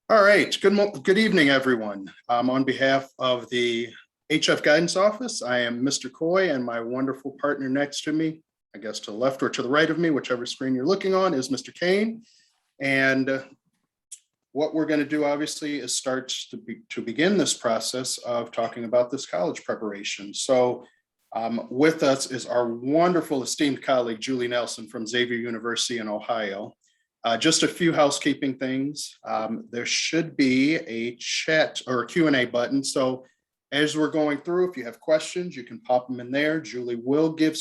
All right. Good evening, everyone. On behalf of the HF Guidance Office, I am Mr. Coy, and my wonderful partner next to me, I guess to the left or to the right of me, whichever screen you're looking on, is Mr. Kane. And what we're going to do, obviously, is start to begin this process of talking about this college preparation. So with us is our wonderful esteemed colleague, Julie Nelson from Xavier University in Ohio. Just a few housekeeping things. There should be a chat or a Q&A button. So as we're going through, if you have questions, you can pop them in there. Julie will give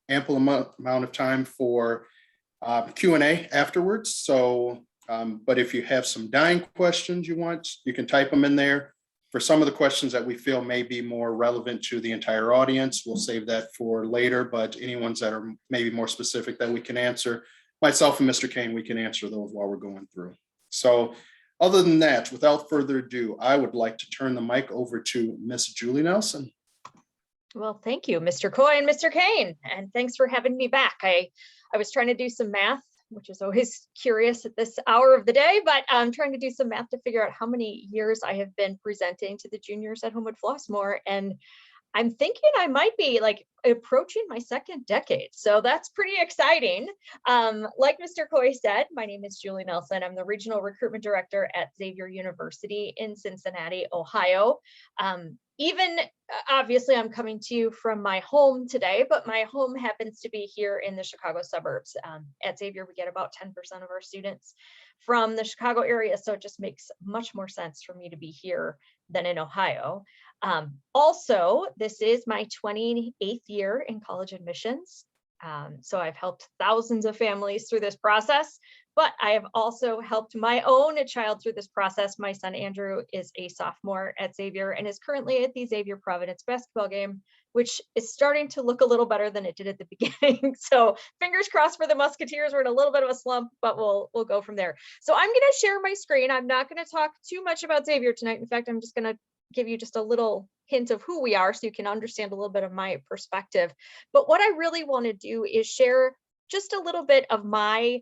ample amount of time for Q&A afterwards. So, but if you have some dying questions you want, you can type them in there. For some of the questions that we feel may be more relevant to the entire audience, we'll save that for later, but any ones that are maybe more specific that we can answer, myself and Mr. Kane, we can answer those while we're going through. So other than that, without further ado, I would like to turn the mic over to Miss Julie Nelson. Well, thank you, Mr. Coy and Mr. Kane, and thanks for having me back. I was trying to do some math, which is always curious at this hour of the day, but I'm trying to do some math to figure out how many years I have been presenting to the juniors at Homewood Flossmoor, and I'm thinking I might be like approaching my second decade. So that's pretty exciting. Like Mr. Coy said, my name is Julie Nelson. I'm the Regional Recruitment Director at Xavier University in Cincinnati, Ohio. Obviously I'm coming to you from my home today, but my home happens to be here in the Chicago suburbs. At Xavier, we get about 10% of our students from the Chicago area. So it just makes much more sense for me to be here than in Ohio. Also, this is my 28th year in college admissions. So I've helped thousands of families through this process, but I have also helped my own child through this process. My son, Andrew, is a sophomore at Xavier and is currently at the Xavier Providence basketball game, which is starting to look a little better than it did at the beginning. So fingers crossed for the Musketeers. We're in a little bit of a slump, but we'll go from there. So I'm going to share my screen. I'm not going to talk too much about Xavier tonight. In fact, I'm just going to give you just a little hint of who we are so you can understand a little bit of my perspective. But what I really want to do is share just a little bit of my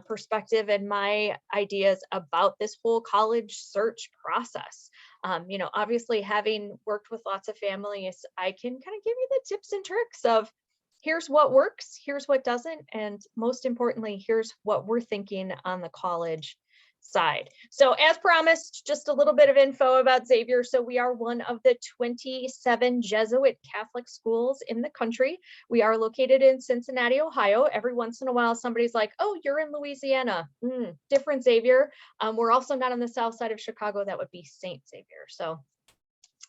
perspective and my ideas about this whole college search process. Obviously having worked with lots of families, I can kind of give you the tips and tricks of here's what works, here's what doesn't, and most importantly, here's what we're thinking on the college side. So as promised, just a little bit of info about Xavier. So we are one of the 27 Jesuit Catholic schools in the country. We are located in Cincinnati, Ohio. Every once in a while, somebody's like, oh, you're in Louisiana. Different Xavier. We're also not on the south side of Chicago. That would be St. Xavier. So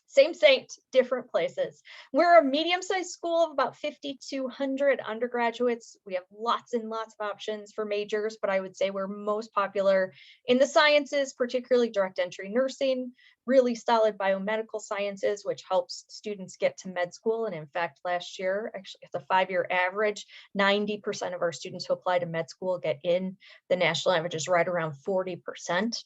same saint, different places. We're a medium-sized school of about 5,200 undergraduates. We have lots and lots of options for majors, but I would say we're most popular in the sciences, particularly direct entry nursing, really solid biomedical sciences, which helps students get to med school. And in fact, last year, actually it's a 5-year average, 90% of our students who apply to med school get in. The national average is right around 40%.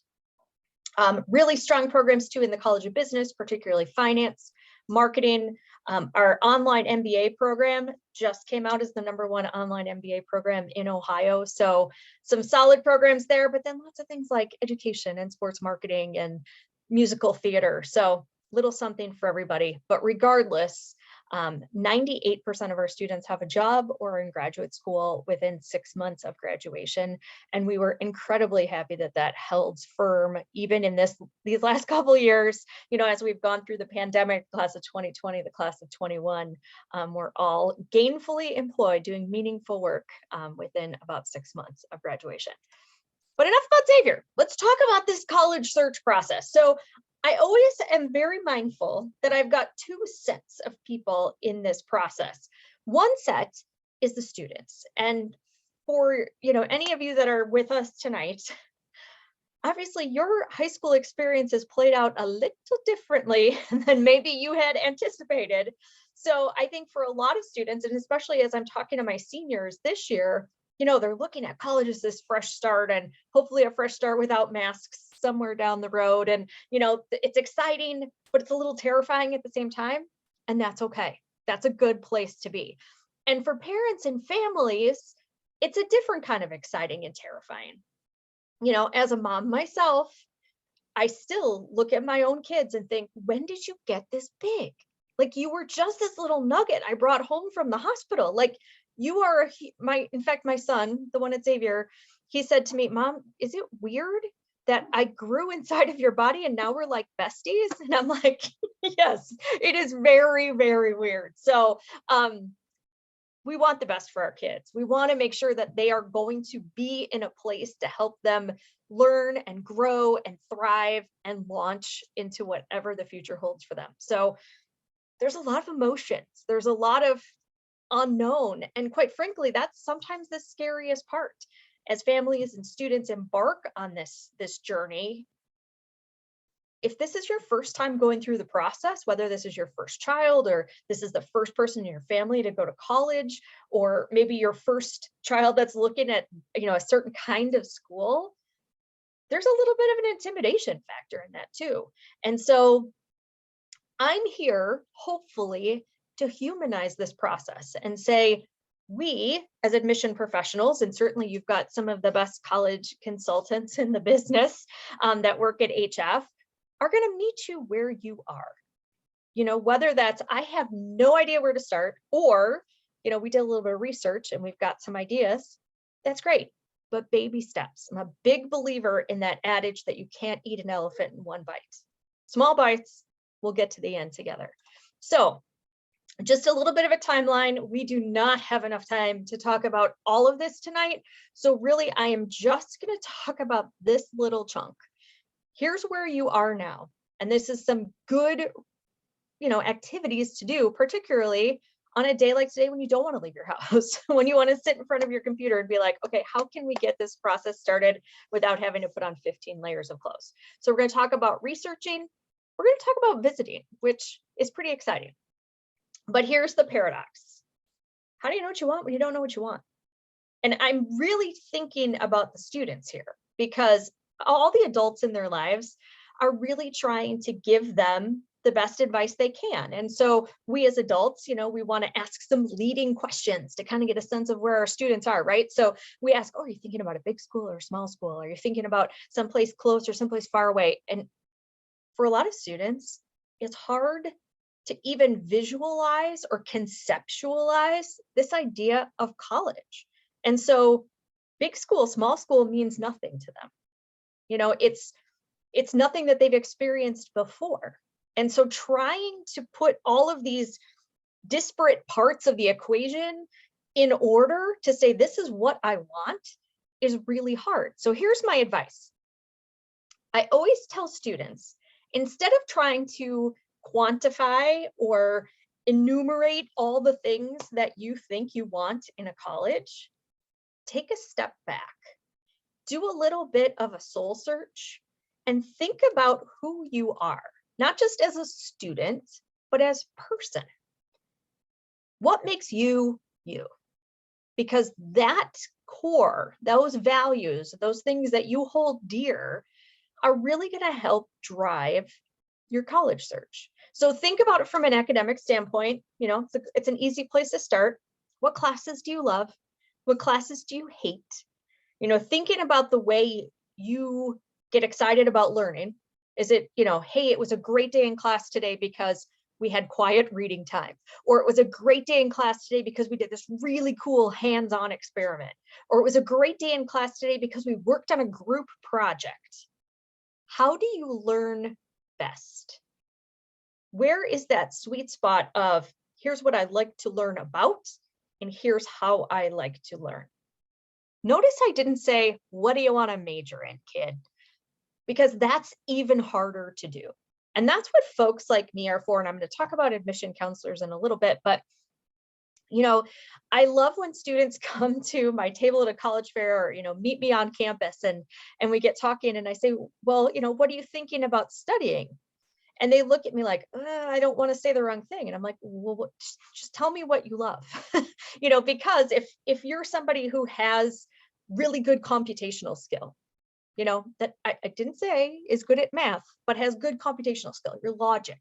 Really strong programs too in the College of Business, particularly finance, marketing. Our online MBA program just came out as the #1 online MBA program in Ohio. So some solid programs there, but then lots of things like education and sports marketing and musical theater. So little something for everybody. But regardless, 98% of our students have a job or in graduate school within 6 months of graduation. And we were incredibly happy that that held firm even in these last couple of years, as we've gone through the pandemic, class of 2020, the class of 21, we're all gainfully employed doing meaningful work within about 6 months of graduation. But enough about Xavier. Let's talk about this college search process. So I always am very mindful that I've got two sets of people in this process. One set is the students. And for any of you that are with us tonight, obviously your high school experience has played out a little differently than maybe you had anticipated. So I think for a lot of students, and especially as I'm talking to my seniors this year, they're looking at college as this fresh start and hopefully a fresh start without masks somewhere down the road. And, it's exciting, but it's a little terrifying at the same time. And that's okay. That's a good place to be. And for parents and families, it's a different kind of exciting and terrifying. as a mom myself, I still look at my own kids and think, when did you get this big? Like, you were just this little nugget I brought home from the hospital. Like, you are in fact, my son, the one at Xavier, he said to me, Mom, is it weird that I grew inside of your body and now we're like besties? And I'm like, yes, it is very, very weird. So, we want the best for our kids. We want to make sure that they are going to be in a place to help them learn and grow and thrive and launch into whatever the future holds for them. So there's a lot of emotions. There's a lot of unknown. And quite frankly, that's sometimes the scariest part. As families and students embark on this journey, if this is your first time going through the process, whether this is your first child or this is the first person in your family to go to college, or maybe your first child that's looking at, a certain kind of school, there's a little bit of an intimidation factor in that too. And so I'm here, hopefully, to humanize this process and say, we as admission professionals, and certainly you've got some of the best college consultants in the business that work at HF, are going to meet you where you are. Whether that's, I have no idea where to start, or, we did a little bit of research and we've got some ideas. That's great, but baby steps. I'm a big believer in that adage that you can't eat an elephant in one bite. Small bites, we'll get to the end together. So just a little bit of a timeline. We do not have enough time to talk about all of this tonight. So really, I am just going to talk about this little chunk. Here's where you are now. And this is some good, activities to do, particularly on a day like today when you don't want to leave your house, when you want to sit in front of your computer and be like, okay, how can we get this process started without having to put on 15 layers of clothes? So we're going to talk about researching. We're going to talk about visiting, which is pretty exciting. But here's the paradox. How do you know what you want when you don't know what you want? And I'm really thinking about the students here, because all the adults in their lives are really trying to give them the best advice they can. And so we as adults, we want to ask some leading questions to kind of get a sense of where our students are, right? So we ask, oh, are you thinking about a big school or a small school? Are you thinking about someplace close or someplace far away? And for a lot of students, it's hard to even visualize or conceptualize this idea of college. And so big school, small school means nothing to them. It's nothing that they've experienced before. And so trying to put all of these disparate parts of the equation in order to say, this is what I want, is really hard. So here's my advice. I always tell students, instead of trying to quantify or enumerate all the things that you think you want in a college, take a step back, do a little bit of a soul search, and think about who you are, not just as a student, but as a person. What makes you you? Because that core, those values, those things that you hold dear are really going to help drive your college search. So think about it from an academic standpoint. It's an easy place to start. What classes do you love? What classes do you hate? Thinking about the way you get excited about learning. Is it, hey, it was a great day in class today because we had quiet reading time, or it was a great day in class today because we did this really cool hands-on experiment, or it was a great day in class today because we worked on a group project. How do you learn best? Where is that sweet spot of, here's what I like to learn about, and here's how I like to learn? Notice I didn't say, what do you want to major in, kid? Because that's even harder to do. And that's what folks like me are for. And I'm going to talk about admission counselors in a little bit, but I love when students come to my table at a college fair or, meet me on campus and we get talking and I say, well, what are you thinking about studying? And they look at me like, I don't want to say the wrong thing. And I'm like, well, just tell me what you love, because if you're somebody who has really good computational skill, that I didn't say is good at math, but has good computational skill, your logic,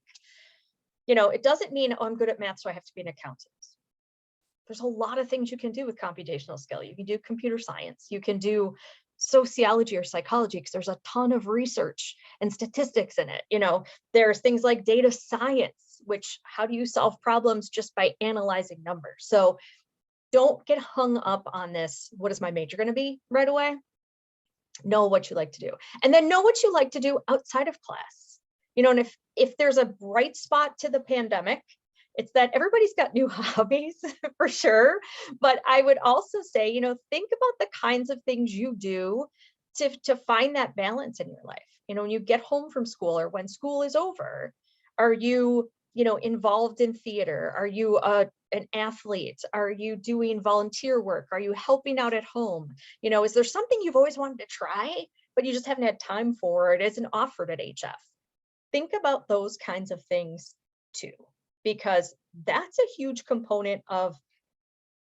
it doesn't mean, oh, I'm good at math, so I have to be an accountant. There's a lot of things you can do with computational skill. You can do computer science. You can do sociology or psychology, because there's a ton of research and statistics in it. There's things like data science, which how do you solve problems just by analyzing numbers? So don't get hung up on this. What is my major going to be right away? Know what you like to do, and then know what you like to do outside of class. And if there's a bright spot to the pandemic, it's that everybody's got new hobbies for sure. But I would also say, think about the kinds of things you do to find that balance in your life. When you get home from school or when school is over, are you, involved in theater? Are you an athlete? Are you doing volunteer work? Are you helping out at home? Is there something you've always wanted to try, but you just haven't had time for? It isn't offered at HF. Think about those kinds of things too, because that's a huge component of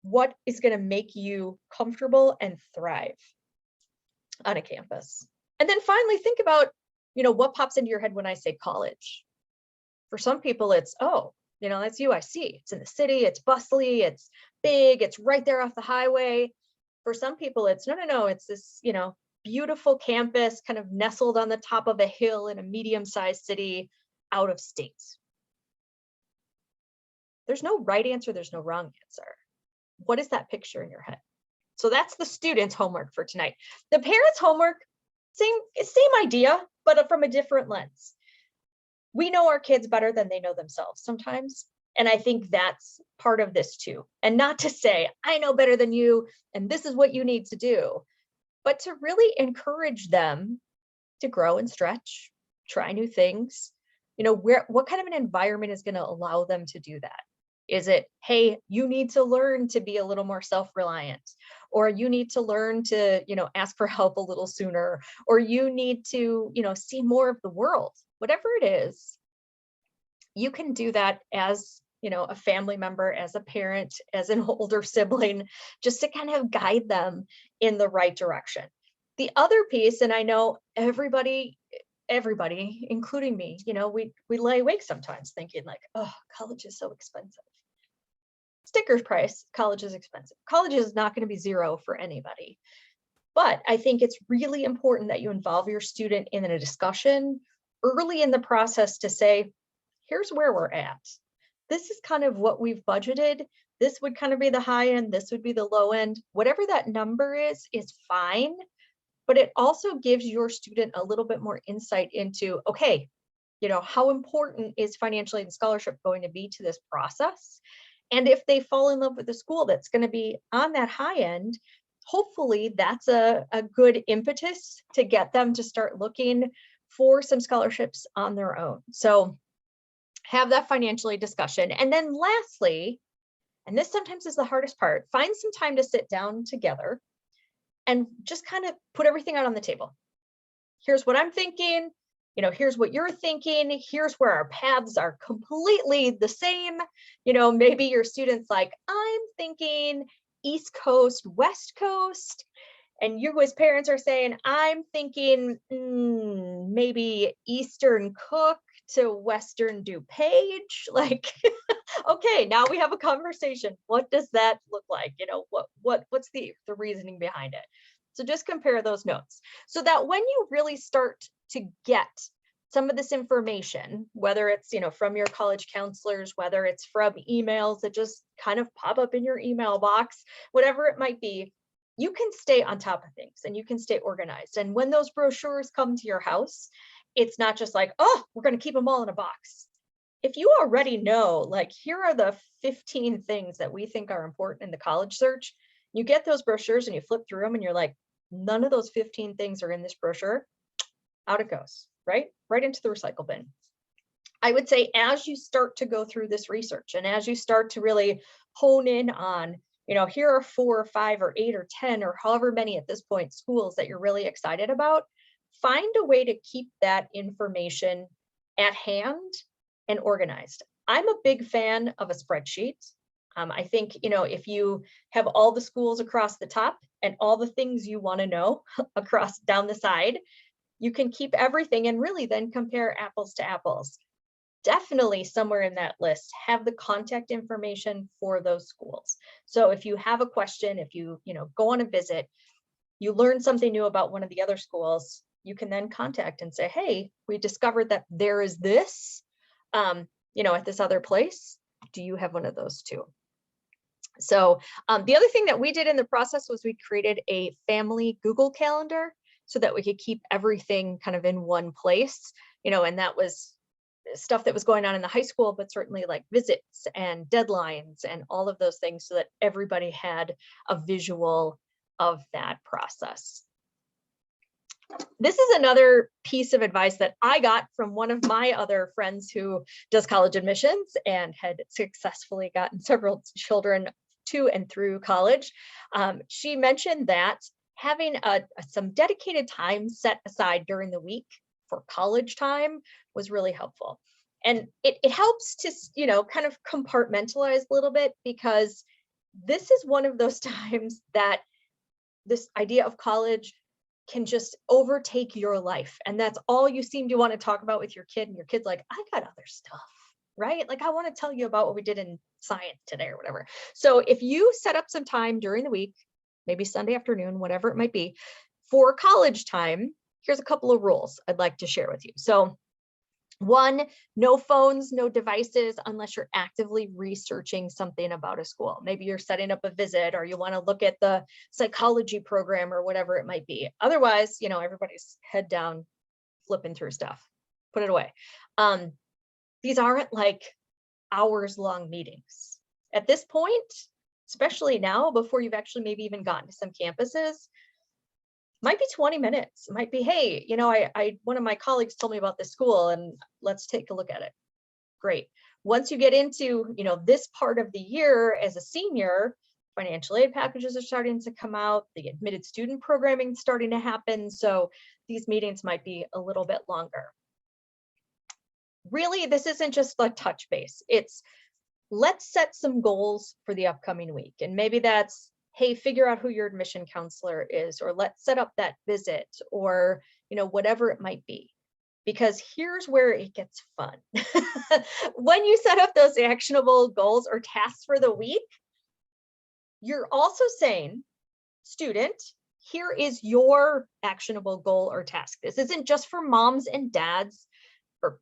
what is going to make you comfortable and thrive on a campus. And then finally, think about, what pops into your head when I say college. For some people, it's, oh, that's UIC. It's in the city, it's bustly, it's big, it's right there off the highway. For some people, it's no, it's this, beautiful campus kind of nestled on the top of a hill in a medium-sized city out of state. There's no right answer, there's no wrong answer. What is that picture in your head? So that's the students' homework for tonight. The parents' homework, same idea, but from a different lens. We know our kids better than they know themselves sometimes. And I think that's part of this too. And not to say, I know better than you, and this is what you need to do, but to really encourage them to grow and stretch, try new things. What kind of an environment is going to allow them to do that? Is it, hey, you need to learn to be a little more self-reliant, or you need to learn to, ask for help a little sooner, or you need to, see more of the world, whatever it is. You can do that as, a family member, as a parent, as an older sibling, just to kind of guide them in the right direction. The other piece, and I know everybody, including me, we lay awake sometimes thinking like, oh, college is so expensive. Sticker price, college is expensive. College is not going to be zero for anybody. But I think it's really important that you involve your student in a discussion early in the process to say, here's where we're at. This is kind of what we've budgeted. This would kind of be the high end. This would be the low end. Whatever that number is fine. But it also gives your student a little bit more insight into, okay, how important is financial aid and scholarship going to be to this process? And if they fall in love with a school that's going to be on that high end, hopefully that's a good impetus to get them to start looking for some scholarships on their own. So have that financial aid discussion. And then lastly, and this sometimes is the hardest part, find some time to sit down together and just kind of put everything out on the table. Here's what I'm thinking. Here's what you're thinking. Here's where our paths are completely the same. Maybe your student's like, I'm thinking East Coast, West Coast. And you as parents are saying, I'm thinking maybe Eastern Cook to Western DuPage. Like, okay, now we have a conversation. What does that look like? What's the reasoning behind it? So just compare those notes so that when you really start to get some of this information, whether it's, from your college counselors, whether it's from emails that just kind of pop up in your email box, whatever it might be, you can stay on top of things and you can stay organized. And when those brochures come to your house, it's not just like, oh, we're going to keep them all in a box. If you already know, like, here are the 15 things that we think are important in the college search, you get those brochures and you flip through them and you're like, none of those 15 things are in this brochure. Out it goes, right into the recycle bin. I would say as you start to go through this research and as you start to really hone in on, here are 4 or 5 or 8 or 10 or however many at this point schools that you're really excited about, find a way to keep that information at hand and organized. I'm a big fan of a spreadsheet. I think, if you have all the schools across the top and all the things you want to know across down the side, you can keep everything and really then compare apples to apples. Definitely somewhere in that list, have the contact information for those schools. So if you have a question, if you, go on a visit, you learn something new about one of the other schools, you can then contact and say, hey, we discovered that there is this, at this other place. Do you have one of those too? So the other thing that we did in the process was we created a family Google Calendar so that we could keep everything kind of in one place, and that was stuff that was going on in the high school, but certainly like visits and deadlines and all of those things so that everybody had a visual of that process. This is another piece of advice that I got from one of my other friends who does college admissions and had successfully gotten several children to and through college. She mentioned that having some dedicated time set aside during the week for college time was really helpful. And it helps to, kind of compartmentalize a little bit, because this is one of those times that this idea of college can just overtake your life. And that's all you seem to want to talk about with your kid. And your kid's like, I got other stuff, right? Like, I want to tell you about what we did in science today or whatever. So if you set up some time during the week, maybe Sunday afternoon, whatever it might be, for college time, here's a couple of rules I'd like to share with you. So 1, no phones, no devices, unless you're actively researching something about a school. Maybe you're setting up a visit, or you want to look at the psychology program or whatever it might be. Otherwise, everybody's head down, flipping through stuff. Put it away. These aren't like hours long meetings. At this point, especially now, before you've actually maybe even gotten to some campuses, might be 20 minutes. It might be, hey, one of my colleagues told me about this school and let's take a look at it. Great. Once you get into, this part of the year as a senior, financial aid packages are starting to come out, the admitted student programming is starting to happen. So these meetings might be a little bit longer. Really, this isn't just a touch base. It's let's set some goals for the upcoming week. And maybe that's, hey, figure out who your admission counselor is, or let's set up that visit, or, whatever it might be. Because here's where it gets fun. When you set up those actionable goals or tasks for the week, you're also saying, student, here is your actionable goal or task. This isn't just for moms and dads or,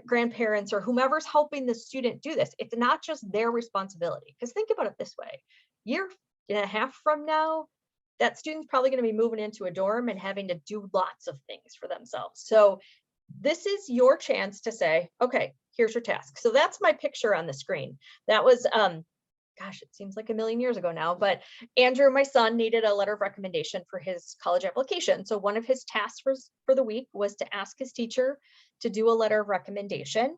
grandparents or whomever's helping the student do this. It's not just their responsibility. Because think about it this way. Year and a half from now, that student's probably going to be moving into a dorm and having to do lots of things for themselves. So this is your chance to say, okay, here's your task. So that's my picture on the screen. That was, gosh, it seems like a million years ago now, but Andrew, my son, needed a letter of recommendation for his college application. So one of his tasks for the week was to ask his teacher to do a letter of recommendation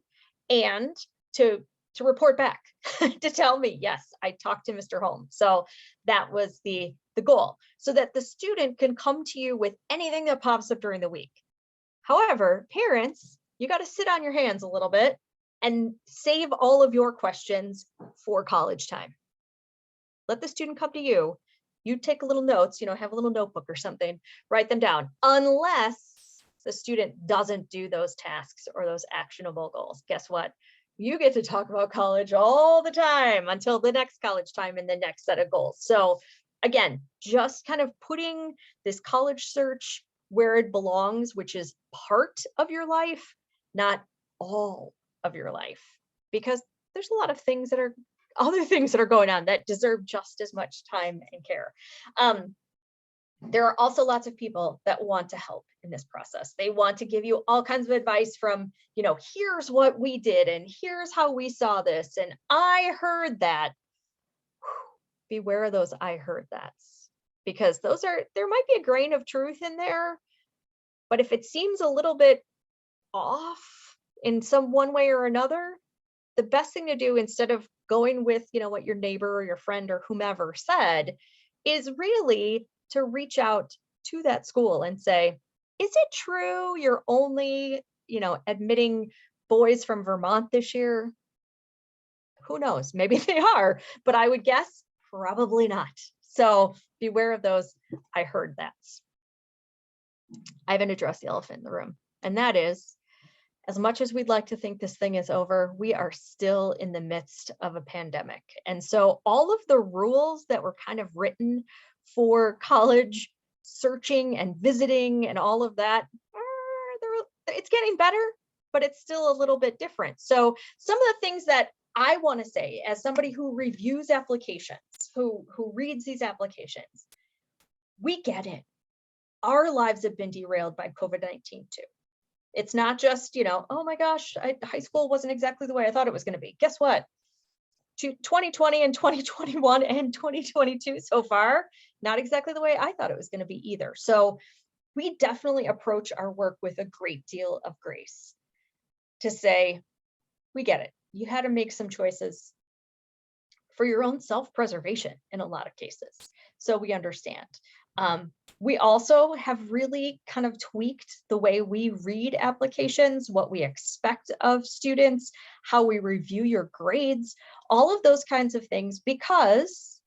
and to report back to tell me, yes, I talked to Mr. Holmes. So that was the goal, so that the student can come to you with anything that pops up during the week. However, parents, you got to sit on your hands a little bit and save all of your questions for college time. Let the student come to you. You take a little notes, have a little notebook or something, write them down, unless the student doesn't do those tasks or those actionable goals. Guess what? You get to talk about college all the time until the next college time and the next set of goals. So again, just kind of putting this college search where it belongs, which is part of your life, not all of your life, because there's a lot of things that are other things that are going on that deserve just as much time and care. There are also lots of people that want to help in this process. They want to give you all kinds of advice from, here's what we did and here's how we saw this. And I heard that. Beware of those I heard that's, because there might be a grain of truth in there, but if it seems a little bit off in one way or another, the best thing to do, instead of going with, what your neighbor or your friend or whomever said, is really to reach out to that school and say, is it true you're only, admitting boys from Vermont this year? Who knows? Maybe they are, but I would guess probably not. So beware of those I heard that's. I haven't addressed the elephant in the room, and that is, as much as we'd like to think this thing is over, we are still in the midst of a pandemic. And so all of the rules that were kind of written for college searching and visiting and all of that, it's getting better, but it's still a little bit different. So some of the things that I want to say as somebody who reviews applications, who reads these applications, we get it. Our lives have been derailed by COVID-19 too. It's not just, oh my gosh, high school wasn't exactly the way I thought it was going to be. Guess what? 2020 and 2021 and 2022 so far, not exactly the way I thought it was going to be either. So we definitely approach our work with a great deal of grace to say, we get it. You had to make some choices for your own self-preservation in a lot of cases. So we understand. We also have really kind of tweaked the way we read applications, what we expect of students, how we review your grades, all of those kinds of things, because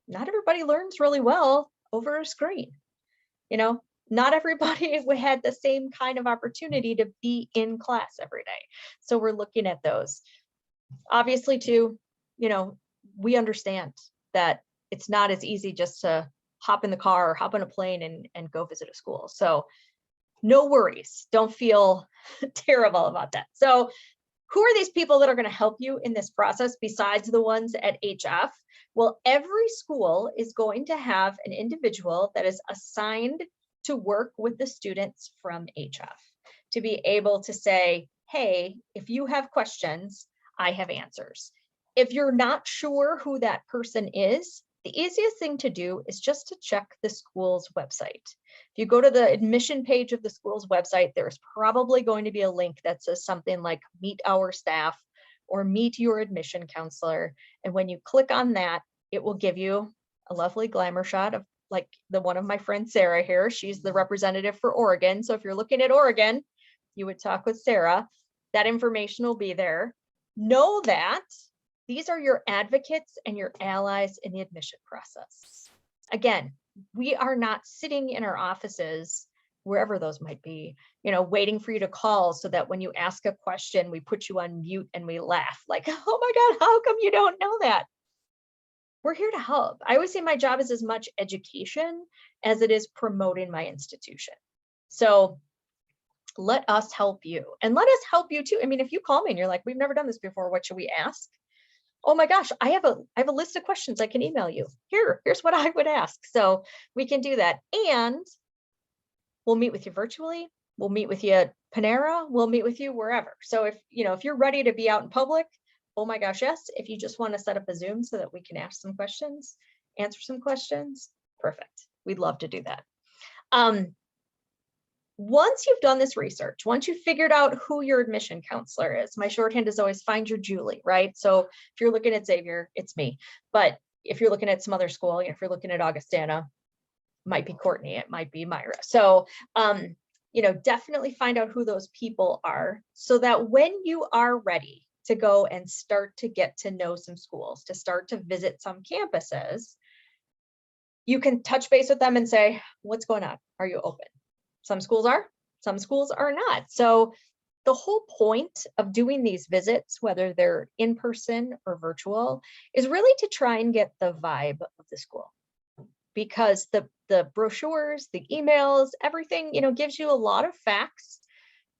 not everybody learns really well over a screen. Not everybody had the same kind of opportunity to be in class every day. So we're looking at those. Obviously, too, we understand that it's not as easy just to hop in the car or hop on a plane and go visit a school. So no worries. Don't feel terrible about that. So who are these people that are going to help you in this process besides the ones at HF? Well, every school is going to have an individual that is assigned to work with the students from HF to be able to say, hey, if you have questions, I have answers. If you're not sure who that person is, the easiest thing to do is just to check the school's website. If you go to the admission page of the school's website, there's probably going to be a link that says something like meet our staff or meet your admission counselor. And when you click on that, it will give you a lovely glamour shot of like the one of my friends, Sarah here. She's the representative for Oregon. So if you're looking at Oregon, you would talk with Sarah. That information will be there. Know that these are your advocates and your allies in the admission process. Again, we are not sitting in our offices, wherever those might be, waiting for you to call so that when you ask a question, we put you on mute and we laugh like, oh my God, how come you don't know that? We're here to help. I always say my job is as much education as it is promoting my institution. So let us help you and let us help you too. I mean, if you call me and you're like, we've never done this before, what should we ask? Oh my gosh, I have a list of questions I can email you. Here's what I would ask. So we can do that. And we'll meet with you virtually. We'll meet with you at Panera. We'll meet with you wherever. So if you're ready to be out in public, oh my gosh, yes. If you just want to set up a Zoom so that we can ask some questions, answer some questions, perfect. We'd love to do that. Once you've done this research, once you've figured out who your admission counselor is, my shorthand is always find your Julie, right? So if you're looking at Xavier, it's me. But if you're looking at some other school, if you're looking at Augustana, it might be Courtney, it might be Myra. So, definitely find out who those people are so that when you are ready to go and start to get to know some schools, to start to visit some campuses, you can touch base with them and say, what's going on? Are you open? Some schools are not. So the whole point of doing these visits, whether they're in person or virtual, is really to try and get the vibe of the school, because the brochures, the emails, everything, gives you a lot of facts,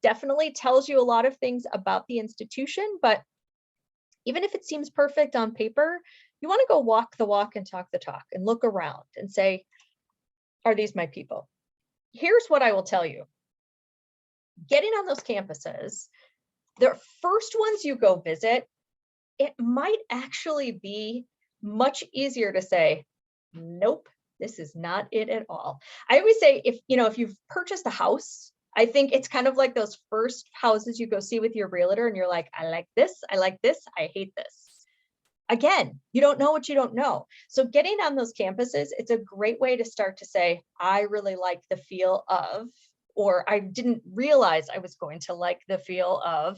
definitely tells you a lot of things about the institution. But even if it seems perfect on paper, you want to go walk the walk and talk the talk and look around and say, are these my people? Here's what I will tell you. Getting on those campuses, the first ones you go visit, it might actually be much easier to say, nope, this is not it at all. I always say, if you've purchased a house, I think it's kind of like those first houses you go see with your realtor and you're like, I like this, I hate this. Again, you don't know what you don't know. So getting on those campuses, it's a great way to start to say, I really like the feel of, or I didn't realize I was going to like the feel of,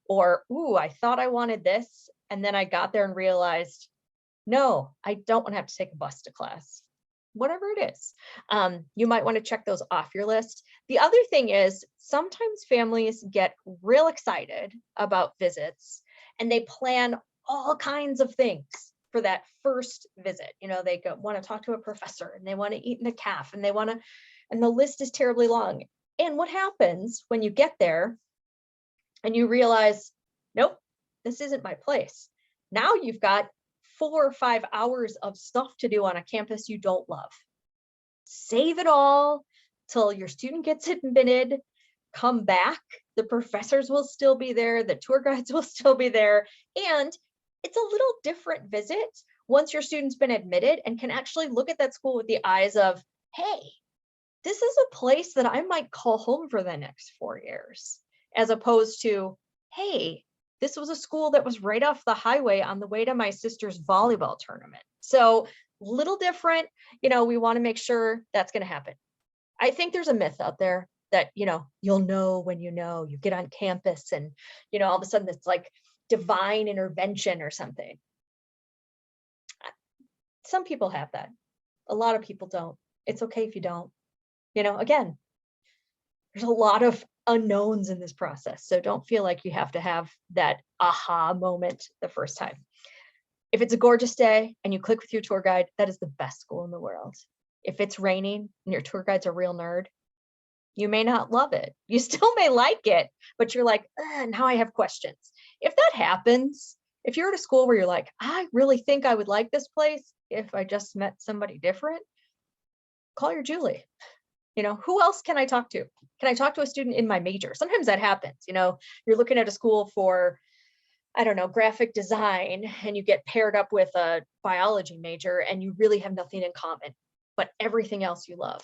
or, ooh, I thought I wanted this. And then I got there and realized, no, I don't want to have to take a bus to class. Whatever it is. You might want to check those off your list. The other thing is sometimes families get real excited about visits and they plan all kinds of things. for that first visit. They want to talk to a professor and they want to eat in a cafe and and the list is terribly long. And what happens when you get there and you realize, nope, this isn't my place. Now you've got 4 or 5 hours of stuff to do on a campus you don't love. Save it all till your student gets admitted, come back, the professors will still be there, the tour guides will still be there, and it's a little different visit once your student's been admitted and can actually look at that school with the eyes of, hey, this is a place that I might call home for the next 4 years, as opposed to, hey, this was a school that was right off the highway on the way to my sister's volleyball tournament. So little different, we want to make sure that's going to happen. I think there's a myth out there that, you'll know when you get on campus and, all of a sudden it's like divine intervention or something. Some people have that. A lot of people don't. It's okay if you don't. Again, there's a lot of unknowns in this process. So don't feel like you have to have that aha moment the first time. If it's a gorgeous day and you click with your tour guide, that is the best school in the world. If it's raining and your tour guide's a real nerd, you may not love it. You still may like it, but you're like, now I have questions. If that happens, if you're at a school where you're like, I really think I would like this place if I just met somebody different, call your Julie. Who else can I talk to? Can I talk to a student in my major? Sometimes that happens. You're looking at a school for, I don't know, graphic design, and you get paired up with a biology major and you really have nothing in common, but everything else you love.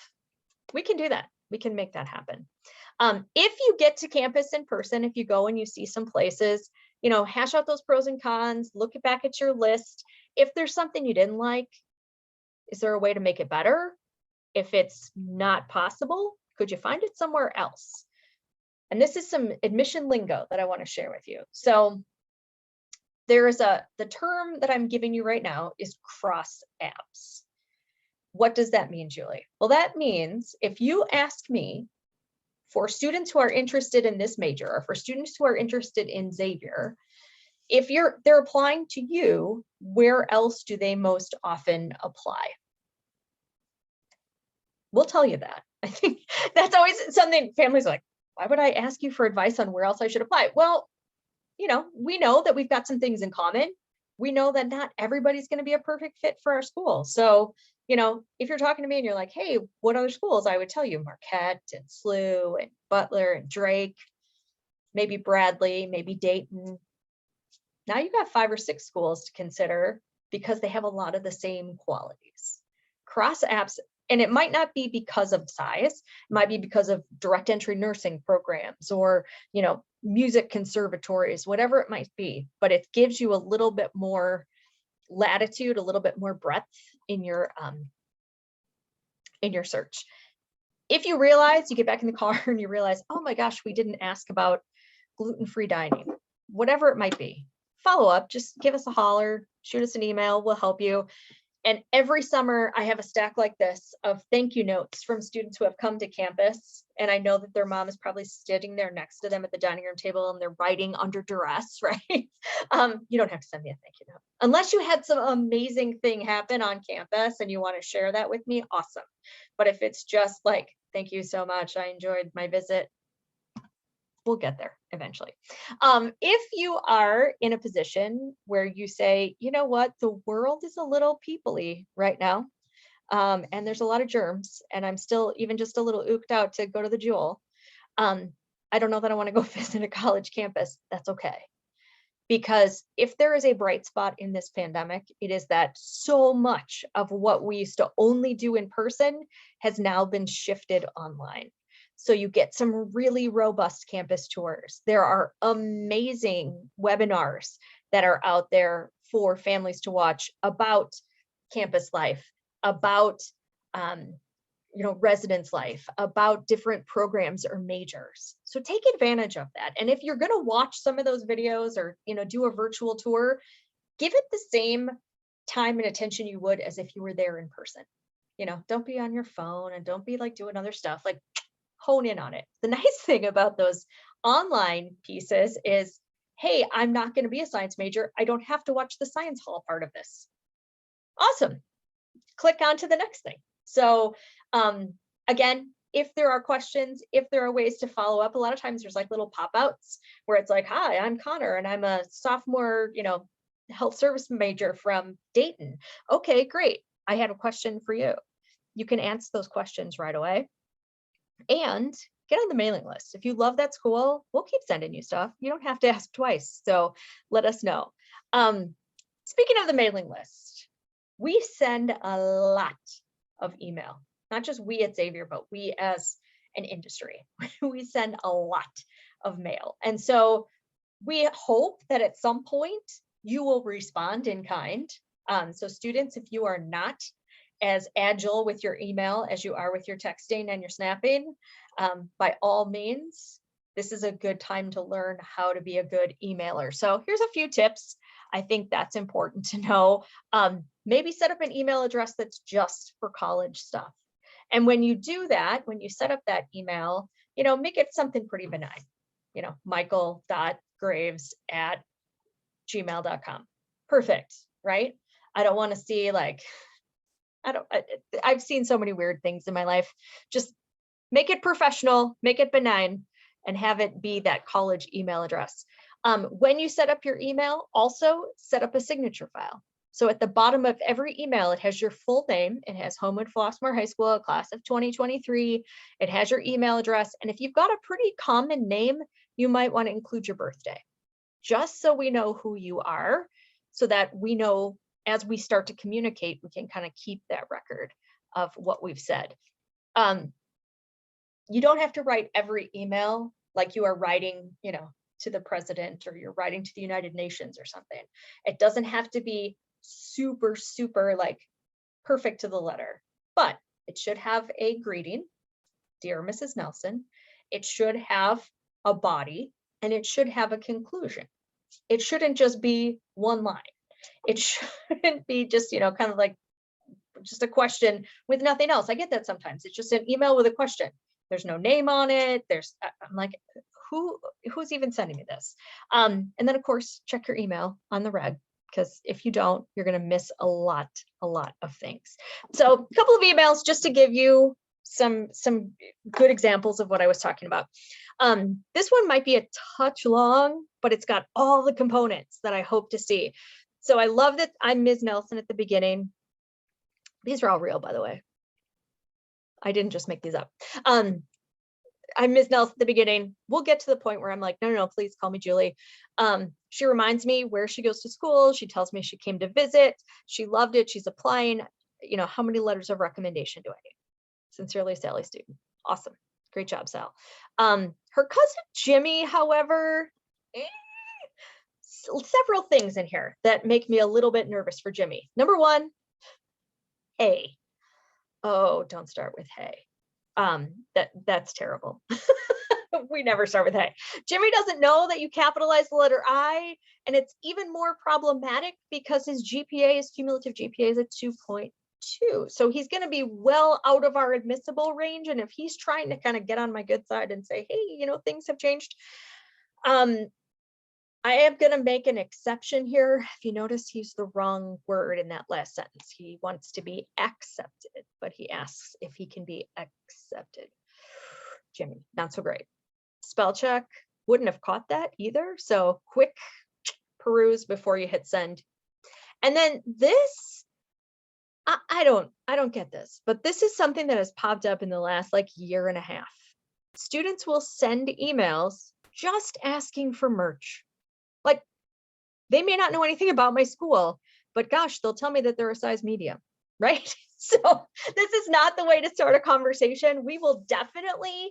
We can do that. We can make that happen. If you get to campus in person, if you go and you see some places, hash out those pros and cons, look back at your list. If there's something you didn't like, is there a way to make it better? If it's not possible, could you find it somewhere else? And this is some admission lingo that I want to share with you. So the term that I'm giving you right now is cross apps. What does that mean, Julie? Well, that means if you ask me for students who are interested in this major, or for students who are interested in Xavier, if they're applying to you, where else do they most often apply? We'll tell you that. I think that's always something families are like, why would I ask you for advice on where else I should apply? Well, we know that we've got some things in common. We know that not everybody's going to be a perfect fit for our school. So, if you're talking to me and you're like, hey, what other schools? I would tell you Marquette and SLU and Butler and Drake, maybe Bradley, maybe Dayton. Now you've got 5 or 6 schools to consider because they have a lot of the same qualities. Cross apps, and it might not be because of size, it might be because of direct entry nursing programs or, music conservatories, whatever it might be, but it gives you a little bit more latitude, a little bit more breadth in your search. If you realize, you get back in the car and you realize, oh my gosh, we didn't ask about gluten-free dining, whatever it might be, follow up, just give us a holler, shoot us an email, we'll help you. And every summer I have a stack like this of thank you notes from students who have come to campus. And I know that their mom is probably sitting there next to them at the dining room table and they're writing under duress, right? You don't have to send me a thank you note. Unless you had some amazing thing happen on campus and you want to share that with me, awesome. But if it's just like, thank you so much, I enjoyed my visit, we'll get there eventually. If you are in a position where you say, you know what, the world is a little people-y right now, and there's a lot of germs, and I'm still even just a little ooked out to go to the Jewel. I don't know that I want to go visit a college campus. That's okay. Because if there is a bright spot in this pandemic, it is that so much of what we used to only do in person has now been shifted online. So you get some really robust campus tours. There are amazing webinars that are out there for families to watch about campus life, about residence life, about different programs or majors. So take advantage of that. And if you're going to watch some of those videos or do a virtual tour, give it the same time and attention you would as if you were there in person. Don't be on your phone and don't be like doing other stuff. Like, hone in on it. The nice thing about those online pieces is, hey, I'm not going to be a science major. I don't have to watch the science hall part of this. Awesome. Click on to the next thing. So again, if there are questions, if there are ways to follow up, a lot of times there's like little pop-outs where it's like, hi, I'm Connor and I'm a sophomore, health service major from Dayton. Okay, great. I had a question for you. You can answer those questions right away and get on the mailing list. If you love that school, we'll keep sending you stuff. You don't have to ask twice. So let us know. Speaking of the mailing list, we send a lot of email, not just we at Xavier, but we as an industry. We send a lot of mail. And so we hope that at some point you will respond in kind. So students, if you are not as agile with your email as you are with your texting and your snapping, by all means, this is a good time to learn how to be a good emailer. So here's a few tips. I think that's important to know. Maybe set up an email address that's just for college stuff. And when you do that, when you set up that email, make it something pretty benign. michael.graves@gmail.com. Perfect, right? I don't want to see I've seen so many weird things in my life. Just make it professional, make it benign, and have it be that college email address. When you set up your email, also set up a signature file. So at the bottom of every email, it has your full name. It has Homewood Flossmoor High School, class of 2023. It has your email address. And if you've got a pretty common name, you might want to include your birthday, just so we know who you are, so that we know as we start to communicate, we can kind of keep that record of what we've said. You don't have to write every email like you are writing, to the president, or you're writing to the United Nations or something. It doesn't have to be super, super perfect to the letter, but it should have a greeting, dear Mrs. Nelson. It should have a body, and it should have a conclusion. It shouldn't just be one line. It shouldn't be just, kind of like just a question with nothing else. I get that sometimes. It's just an email with a question. There's no name on it. I'm like, who's even sending me this? And then of course, check your email on the reg, because if you don't, you're going to miss a lot of things. So a couple of emails just to give you some good examples of what I was talking about. This one might be a touch long, but it's got all the components that I hope to see. So I love that I'm Ms. Nelson at the beginning. These are all real, by the way. I didn't just make these up. I'm Ms. Nelson at the beginning. We'll get to the point where I'm like, no, please call me Julie. She reminds me where she goes to school. She tells me she came to visit. She loved it. She's applying. How many letters of recommendation do I need? Sincerely, Sally student. Awesome. Great job, Sal. Her cousin Jimmy, however, several things in here that make me a little bit nervous for Jimmy. Number one, hey. Oh, don't start with hey. That's terrible. We never start with hey. Jimmy doesn't know that you capitalize the letter I, and it's even more problematic because his cumulative GPA is at 2.2. So he's going to be well out of our admissible range. And if he's trying to kind of get on my good side and say, hey, things have changed, I am going to make an exception here. If you notice, he used the wrong word in that last sentence. He wants to be accepted, but he asks if he can be accepted. Jimmy, not so great. Spell check, wouldn't have caught that either. So quick peruse before you hit send. And then this, I don't get this, but this is something that has popped up in the last year and a half. Students will send emails just asking for merch. They may not know anything about my school, but gosh, they'll tell me that they're a size medium, right? So this is not the way to start a conversation. We will definitely,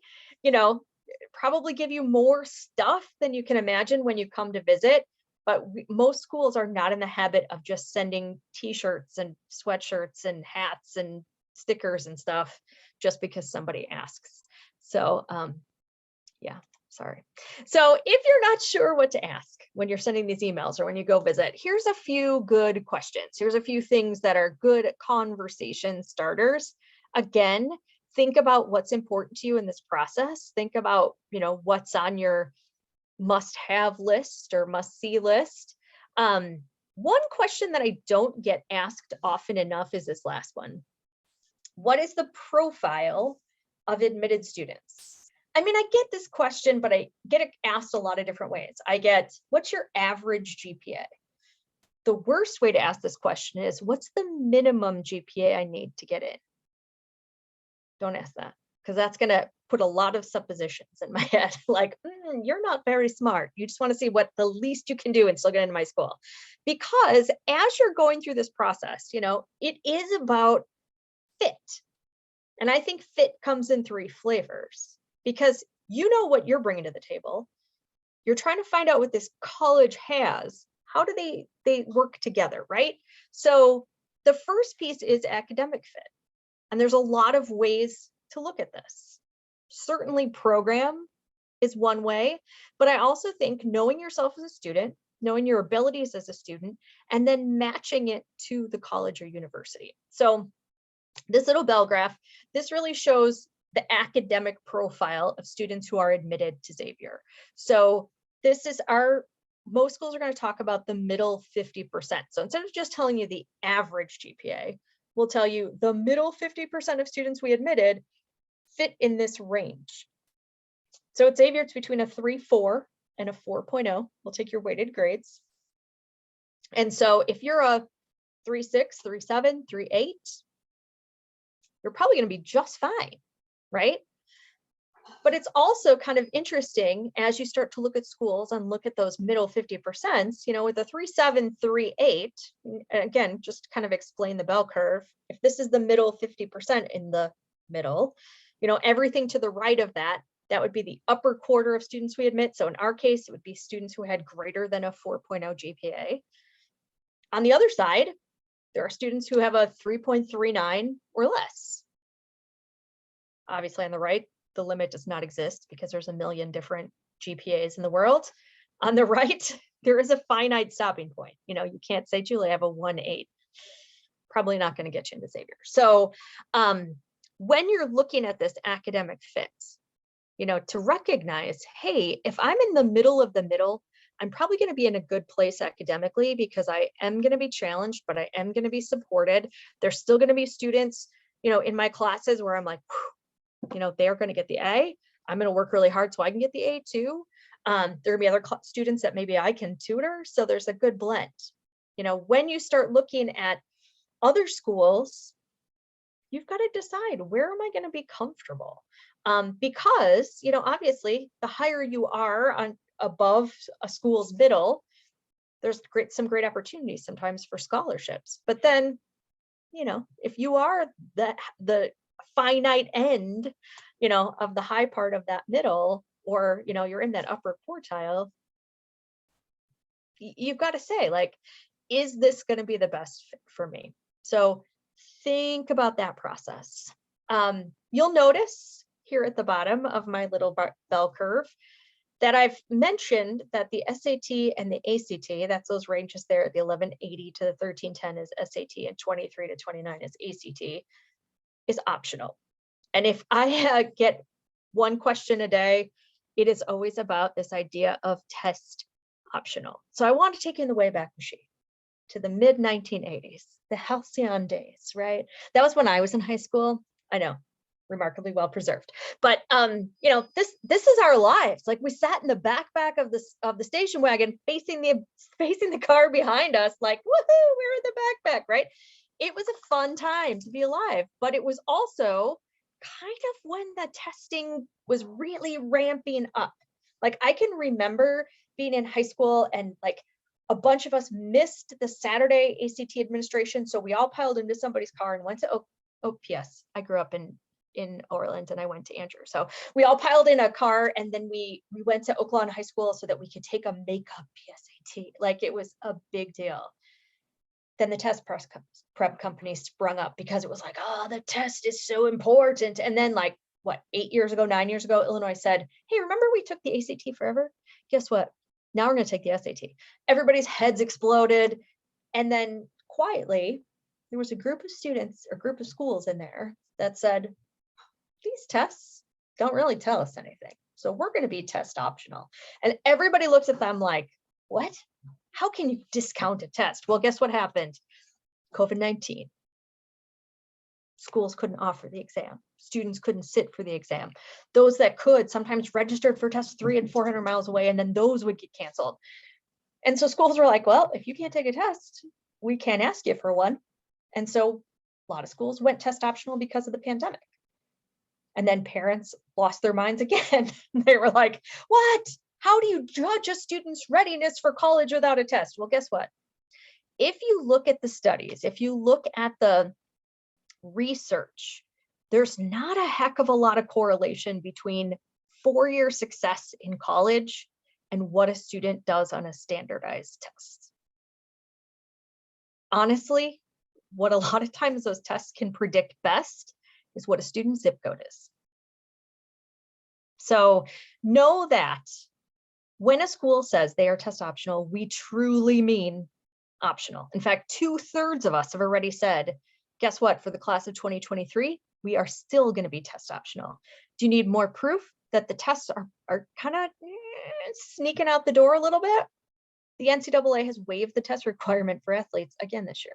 probably give you more stuff than you can imagine when you come to visit. But most schools are not in the habit of just sending t-shirts and sweatshirts and hats and stickers and stuff just because somebody asks. So yeah. Sorry. So if you're not sure what to ask when you're sending these emails or when you go visit, here's a few good questions. Here's a few things that are good conversation starters. Again, think about what's important to you in this process. Think about, what's on your must-have list or must-see list. One question that I don't get asked often enough is this last one. What is the profile of admitted students? I mean, I get this question, but I get it asked a lot of different ways. I get, what's your average GPA? The worst way to ask this question is, what's the minimum GPA I need to get in? Don't ask that, because that's going to put a lot of suppositions in my head. Like, you're not very smart. You just want to see what the least you can do and still get into my school. Because as you're going through this process, it is about fit. And I think fit comes in 3 flavors, because you know what you're bringing to the table. You're trying to find out what this college has. How do they work together, right? So the first piece is academic fit. And there's a lot of ways to look at this. Certainly program is one way, but I also think knowing yourself as a student, knowing your abilities as a student, and then matching it to the college or university. So this little bell graph, this really shows the academic profile of students who are admitted to Xavier. So this is most schools are going to talk about the middle 50%. So instead of just telling you the average GPA, we'll tell you the middle 50% of students we admitted fit in this range. So at Xavier, it's between a 3.4 and a 4.0. We'll take your weighted grades. And so if you're a 3.6, 3.7, 3.8, you're probably going to be just fine, right? But it's also kind of interesting as you start to look at schools and look at those middle 50%, with a 3.7, 3.8, again, just kind of explain the bell curve. If this is the middle 50% in the middle, everything to the right of that would be the upper quarter of students we admit. So in our case, it would be students who had greater than a 4.0 GPA. On the other side, there are students who have a 3.39 or less. Obviously on the right, the limit does not exist because there's a million different GPAs in the world. On the right, there is a finite stopping point. You can't say, Julie, I have a 1.8. Probably not going to get you into Xavier. So when you're looking at this academic fit, to recognize, hey, if I'm in the middle of the middle, I'm probably going to be in a good place academically because I am going to be challenged, but I am going to be supported. There's still going to be students, in my classes where I'm like, they're going to get the A. I'm going to work really hard so I can get the A too. There are going to be other students that maybe I can tutor. So there's a good blend. When you start looking at other schools, you've got to decide, where am I going to be comfortable? Because, obviously, the higher you are above a school's middle, there's some great opportunities sometimes for scholarships. But then, if you are the finite end, of the high part of that middle, or, you're in that upper quartile, you've got to say, like, is this going to be the best fit for me? So think about that process. You'll notice here at the bottom of my little bell curve that I've mentioned that the SAT and the ACT, that's those ranges there, the 1180 to the 1310 is SAT and 23 to 29 is ACT, is optional. And if I get one question a day, it is always about this idea of test optional. So I want to take you in the Wayback Machine to the mid 1980s, the halcyon days, right? That was when I was in high school. I know, remarkably well preserved. But this is our lives. Like, we sat in the backpack of the station wagon, facing the car behind us, like, woohoo, we're in the backpack, right? It was a fun time to be alive, but it was also kind of when the testing was really ramping up. Like, I can remember being in high school and like a bunch of us missed the Saturday ACT administration. So we all piled into somebody's car and went to OPS. I grew up in Orland and I went to Andrew. So we all piled in a car and then we went to Oaklawn High School so that we could take a makeup PSAT. Like, it was a big deal. Then the test prep company sprung up because it was like, oh, the test is so important. And then, like, what, 9 years ago, Illinois said, hey, remember we took the ACT forever? Guess what? Now we're going to take the SAT. Everybody's heads exploded. And then quietly, there was a group of students or group of schools in there that said, these tests don't really tell us anything. So we're going to be test optional. And everybody looks at them like, what? How can you discount a test? Well, guess what happened? COVID-19. Schools couldn't offer the exam. Students couldn't sit for the exam. Those that could sometimes registered for tests 300 and 400 miles away, and then those would get canceled. And so schools were like, well, if you can't take a test, we can't ask you for one. And so a lot of schools went test optional because of the pandemic. And then parents lost their minds again. They were like, what? How do you judge a student's readiness for college without a test? Well, guess what? If you look at the studies, if you look at the research, there's not a heck of a lot of correlation between 4-year success in college and what a student does on a standardized test. Honestly, what a lot of times those tests can predict best is what a student's zip code is. So know that when a school says they are test optional, we truly mean optional. In fact, 2/3 of us have already said, guess what, for the class of 2023, we are still going to be test optional. Do you need more proof that the tests are kind of sneaking out the door a little bit? The NCAA has waived the test requirement for athletes again this year.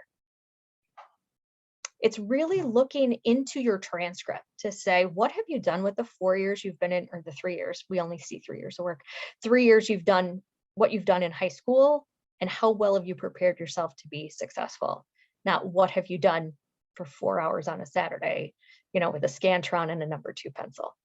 It's really looking into your transcript to say, what have you done with the 4 years you've been in, or the 3 years? We only see 3 years of work. 3 years you've done what you've done in high school, and how well have you prepared yourself to be successful? Not what have you done for 4 hours on a Saturday, with a Scantron and a number 2 pencil.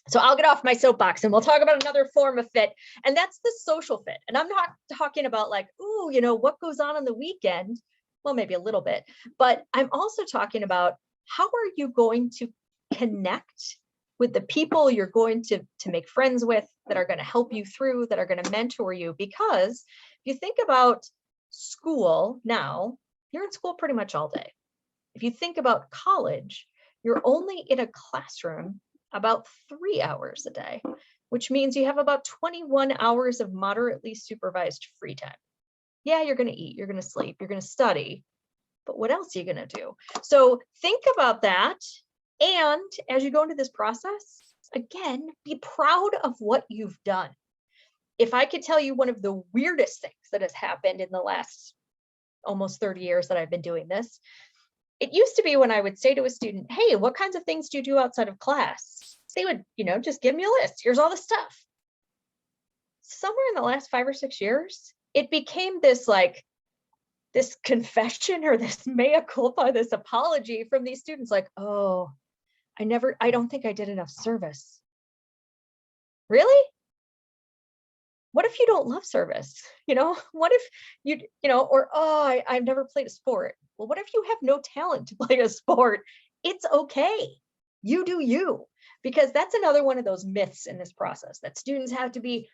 So I'll get off my soapbox and we'll talk about another form of fit, and that's the social fit. And I'm not talking about like, ooh, what goes on the weekend. Well, maybe a little bit, but I'm also talking about how are you going to connect with the people you're going to make friends with, that are going to help you through, that are going to mentor you. Because if you think about school now, you're in school pretty much all day. If you think about college, you're only in a classroom about 3 hours a day, which means you have about 21 hours of moderately supervised free time. Yeah, you're going to eat, you're going to sleep, you're going to study, but what else are you going to do? So think about that. And as you go into this process, again, be proud of what you've done. If I could tell you one of the weirdest things that has happened in the last almost 30 years that I've been doing this, it used to be when I would say to a student, hey, what kinds of things do you do outside of class? They would, just give me a list. Here's all the stuff. Somewhere in the last 5 or 6 years, it became this confession or this mea culpa, this apology from these students, like, oh, I don't think I did enough service. Really? What if you don't love service? What if I've never played a sport. Well, what if you have no talent to play a sport? It's okay. You do you, because that's another one of those myths in this process, that students have to be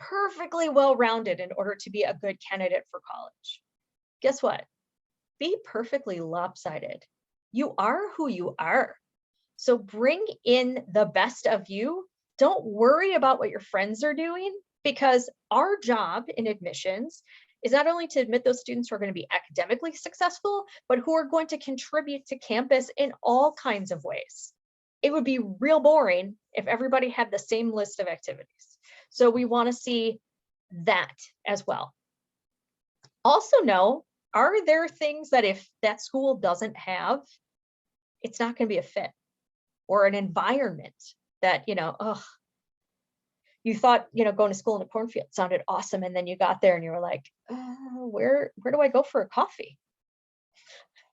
perfectly well-rounded in order to be a good candidate for college. Guess what? Be perfectly lopsided. You are who you are. So bring in the best of you. Don't worry about what your friends are doing, because our job in admissions is not only to admit those students who are going to be academically successful, but who are going to contribute to campus in all kinds of ways. It would be real boring if everybody had the same list of activities. So we want to see that as well. Also know, are there things that if that school doesn't have, it's not going to be a fit, or an environment that, you thought, going to school in a cornfield sounded awesome. And then you got there and you were like, where do I go for a coffee?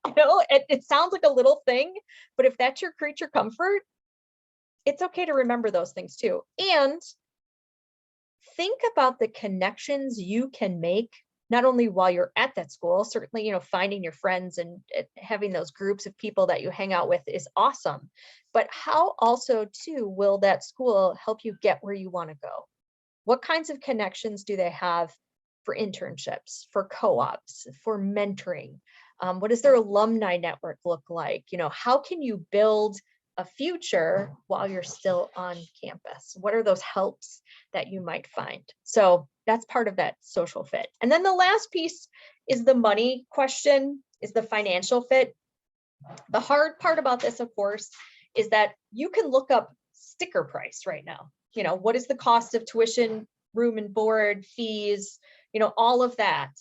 It sounds like a little thing, but if that's your creature comfort, it's okay to remember those things too. And think about the connections you can make, not only while you're at that school, certainly, finding your friends and having those groups of people that you hang out with is awesome, but how also too will that school help you get where you want to go? What kinds of connections do they have for internships, for co-ops, for mentoring? What does their alumni network look like? How can you build a future while you're still on campus? What are those helps that you might find? So that's part of that social fit. And then the last piece is the money question, is the financial fit. The hard part about this, of course, is that you can look up sticker price right now. What is the cost of tuition, room and board, fees, all of that.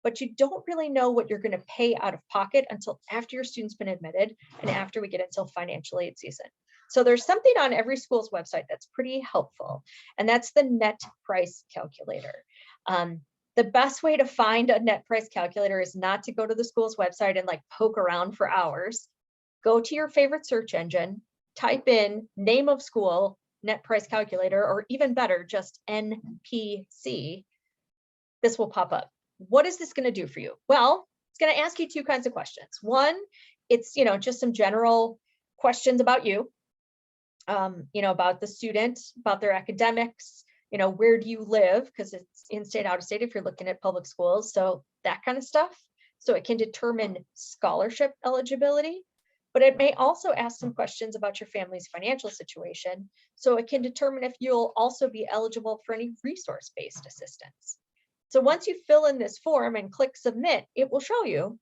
But you don't really know what you're going to pay out of pocket until after your student's been admitted and after we get until financial aid season. So there's something on every school's website that's pretty helpful, and that's the net price calculator. The best way to find a net price calculator is not to go to the school's website and like poke around for hours. Go to your favorite search engine, type in name of school, net price calculator, or even better, just NPC. This will pop up. What is this going to do for you? Well, it's going to ask you two kinds of questions. One, it's, just some general questions about you, about the student, about their academics, where do you live? Because it's in-state, out-of-state if you're looking at public schools. So that kind of stuff. So it can determine scholarship eligibility, but it may also ask some questions about your family's financial situation. So it can determine if you'll also be eligible for any resource-based assistance. So once you fill in this form and click submit, it will show you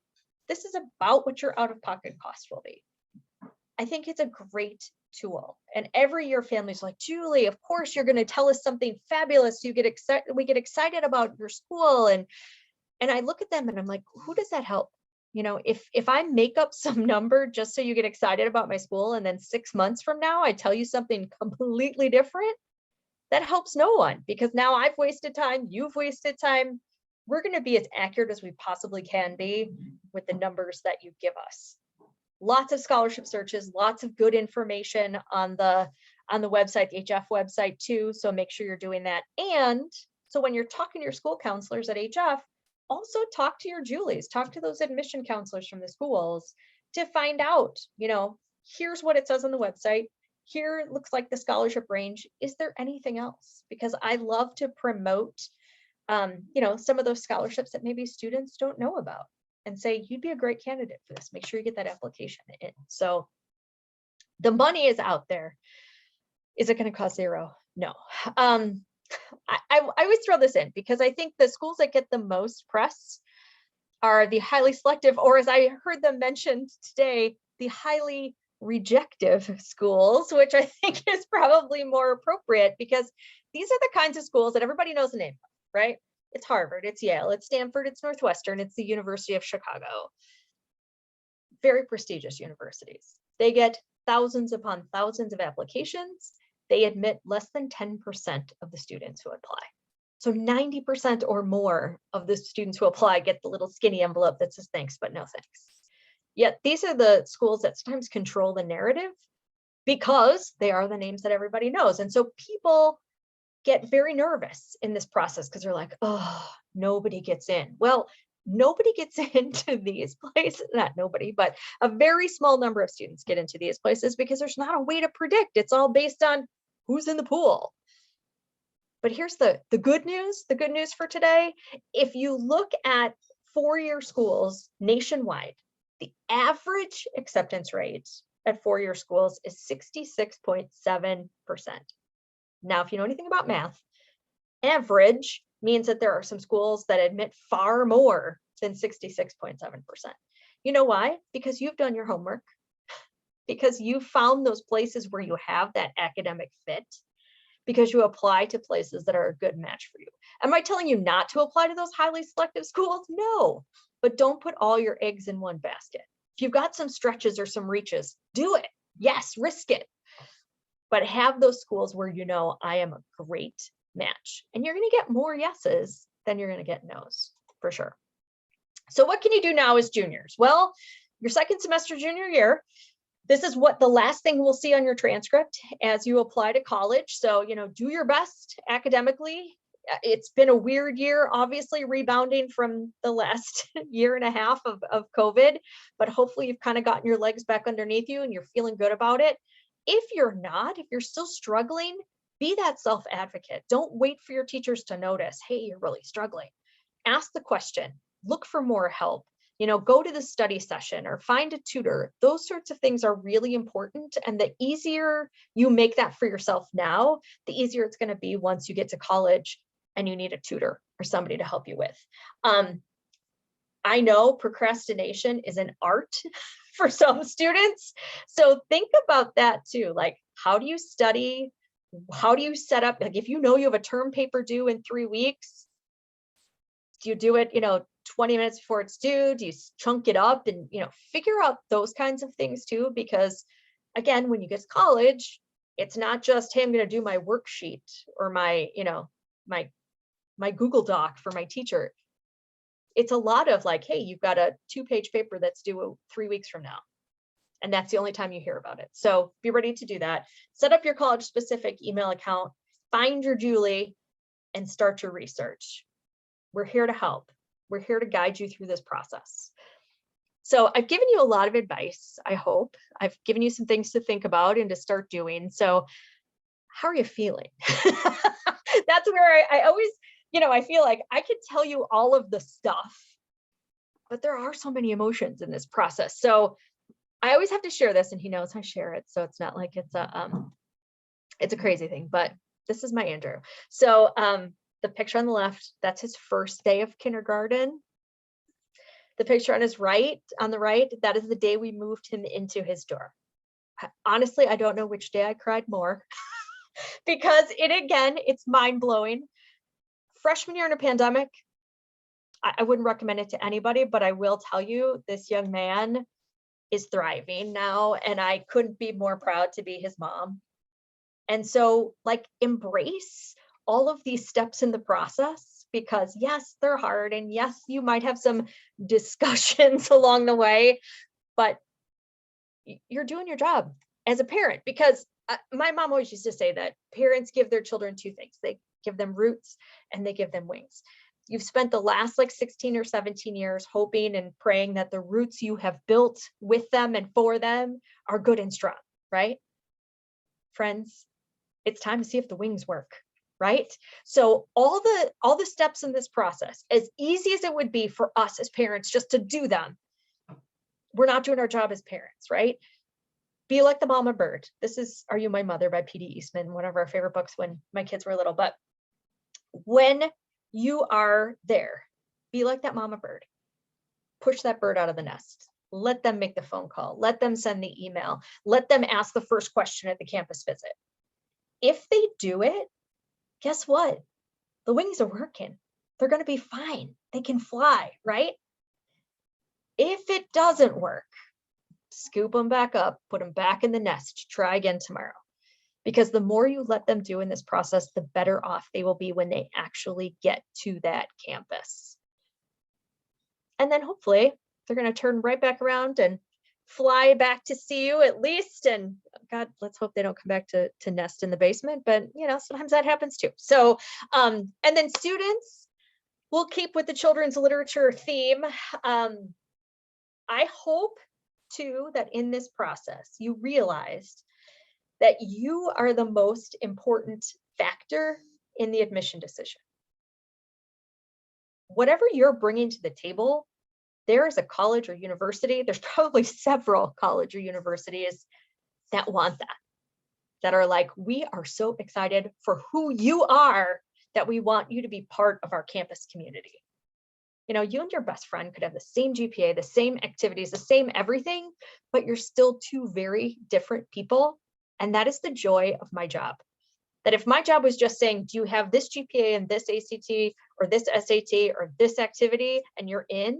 this is about what your out-of-pocket cost will be. I think it's a great tool. And every year families are like, Julie, of course you're going to tell us something fabulous. We get excited about your school. And I look at them and I'm like, who does that help? If I make up some number just so you get excited about my school, and then 6 months from now, I tell you something completely different, that helps no one, because now I've wasted time, you've wasted time. We're going to be as accurate as we possibly can be with the numbers that you give us. Lots of scholarship searches, lots of good information on the website, the HF website too. So make sure you're doing that. And so when you're talking to your school counselors at HF, also talk to your Julies, talk to those admission counselors from the schools to find out, here's what it says on the website. Here looks like the scholarship range. Is there anything else? Because I love to promote, some of those scholarships that maybe students don't know about, and say, you'd be a great candidate for this. Make sure you get that application in. So the money is out there. Is it going to cost zero? No. I always throw this in because I think the schools that get the most press are the highly selective, or as I heard them mentioned today, the highly rejective schools, which I think is probably more appropriate, because these are the kinds of schools that everybody knows the name of, right? It's Harvard, it's Yale, it's Stanford, it's Northwestern, it's the University of Chicago. Very prestigious universities. They get thousands upon thousands of applications. They admit less than 10% of the students who apply. So 90% or more of the students who apply get the little skinny envelope that says thanks, but no thanks. Yet these are the schools that sometimes control the narrative because they are the names that everybody knows. And so people get very nervous in this process because they're like, oh, nobody gets in. Well, nobody gets into these places, not nobody, but a very small number of students get into these places because there's not a way to predict. It's all based on who's in the pool. But here's the good news. The good news for today, if you look at four-year schools nationwide, the average acceptance rate at four-year schools is 66.7%. Now, if you know anything about math, average means that there are some schools that admit far more than 66.7%. You know why? Because you've done your homework, because you found those places where you have that academic fit, because you apply to places that are a good match for you. Am I telling you not to apply to those highly selective schools? No, but don't put all your eggs in one basket. If you've got some stretches or some reaches, do it. Yes, risk it. But have those schools where you know I am a great match. And you're going to get more yeses than you're going to get nos, for sure. So what can you do now as juniors? Well, your second semester junior year, this is what the last thing we'll see on your transcript as you apply to college. So, do your best academically. It's been a weird year, obviously rebounding from the last year and a half of COVID, but hopefully you've kind of gotten your legs back underneath you and you're feeling good about it. If you're not, if you're still struggling, be that self-advocate. Don't wait for your teachers to notice, hey, you're really struggling. Ask the question, look for more help. Go to the study session or find a tutor. Those sorts of things are really important. And the easier you make that for yourself now, the easier it's going to be once you get to college and you need a tutor or somebody to help you with. I know procrastination is an art for some students. So think about that too. Like, how do you study? How do you set up? Like, if you know you have a term paper due in 3 weeks, Do you do it, 20 minutes before it's due? Do you chunk it up and, figure out those kinds of things too? Because again, when you get to college, it's not just, hey, I'm going to do my worksheet or my, my Google Doc for my teacher. It's a lot of like, hey, you've got a 2-page paper that's due 3 weeks from now. And that's the only time you hear about it. So be ready to do that. Set up your college specific email account, find your Julie, and start your research. We're here to help. We're here to guide you through this process. So I've given you a lot of advice, I hope. I've given you some things to think about and to start doing. So how are you feeling? That's where I always, I feel like I could tell you all of the stuff, but there are so many emotions in this process. So I always have to share this, and he knows I share it. So it's not like it's a crazy thing, but this is my Andrew. So the picture on the left, that's his first day of kindergarten. The picture on the right, that is the day we moved him into his dorm. Honestly, I don't know which day I cried more because it's mind-blowing. Freshman year in a pandemic, I wouldn't recommend it to anybody, but I will tell you, this young man is thriving now, and I couldn't be more proud to be his mom. And so, embrace all of these steps in the process, because yes, they're hard, and yes, you might have some discussions along the way, but you're doing your job as a parent. Because my mom always used to say that parents give their children 2 things. They give them roots and they give them wings. You've spent the last 16 or 17 years hoping and praying that the roots you have built with them and for them are good and strong, right? Friends, it's time to see if the wings work, right? So all the steps in this process, as easy as it would be for us as parents just to do them, we're not doing our job as parents, right? Be like the mama bird. This is Are You My Mother by P.D. Eastman, one of our favorite books when my kids were little. But when you are there, be like that mama bird. Push that bird out of the nest. Let them make the phone call. Let them send the email. Let them ask the first question at the campus visit. If they do it, guess what? The wings are working. They're going to be fine. They can fly, right? If it doesn't work, scoop them back up, put them back in the nest, try again tomorrow. Because the more you let them do in this process, the better off they will be when they actually get to that campus. And then hopefully they're going to turn right back around and fly back to see you at least. And God, let's hope they don't come back to nest in the basement, but sometimes that happens too. So, and then students, will keep with the children's literature theme. I hope too that in this process, you realized that you are the most important factor in the admission decision. Whatever you're bringing to the table, there is a college or university, there's probably several college or universities that want that are like, we are so excited for who you are that we want you to be part of our campus community. You and your best friend could have the same GPA, the same activities, the same everything, but you're still 2 very different people. And that is the joy of my job. That if my job was just saying, do you have this GPA and this ACT or this SAT or this activity, and you're in,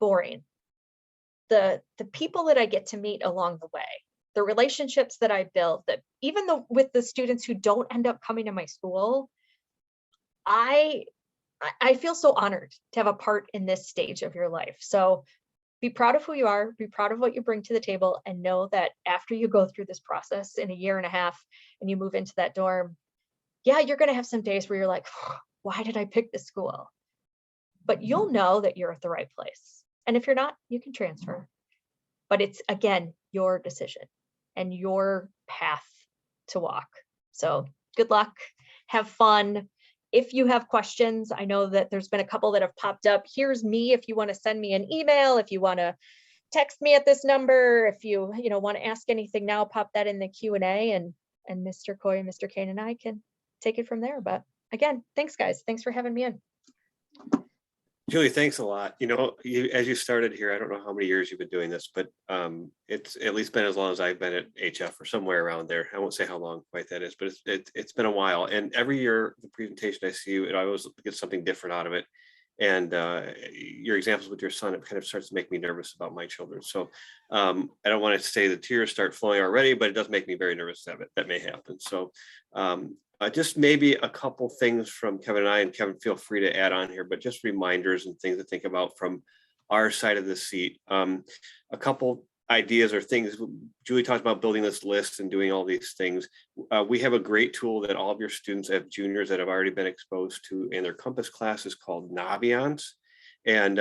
boring. The people that I get to meet along the way, the relationships that I build, that even with the students who don't end up coming to my school, I feel so honored to have a part in this stage of your life. So be proud of who you are, be proud of what you bring to the table, and know that after you go through this process in a year and a half and you move into that dorm, yeah, you're going to have some days where you're like, why did I pick this school? But you'll know that you're at the right place. And if you're not, you can transfer. But it's, again, your decision and your path to walk. So good luck, have fun. If you have questions, I know that there's been a couple that have popped up. Here's me if you want to send me an email, if you want to text me at this number, if you want to ask anything now, pop that in the Q&A, and Mr. Coy and Mr. Kane and I can take it from there. But again, thanks guys. Thanks for having me in. Julie, thanks a lot. As you started here, I don't know how many years you've been doing this, but it's at least been as long as I've been at HF or somewhere around there. I won't say how long quite that is, but it's been a while. And every year, the presentation I see you, I always get something different out of it. And your examples with your son, it kind of starts to make me nervous about my children. So I don't want to say the tears start flowing already, but it does make me very nervous that may happen. So just maybe a couple things from Kevin and I, and Kevin, feel free to add on here, but just reminders and things to think about from our side of the seat. A couple ideas or things. Julie talked about building this list and doing all these things. We have a great tool that all of your students have, juniors that have already been exposed to in their Compass classes, called Naviance. And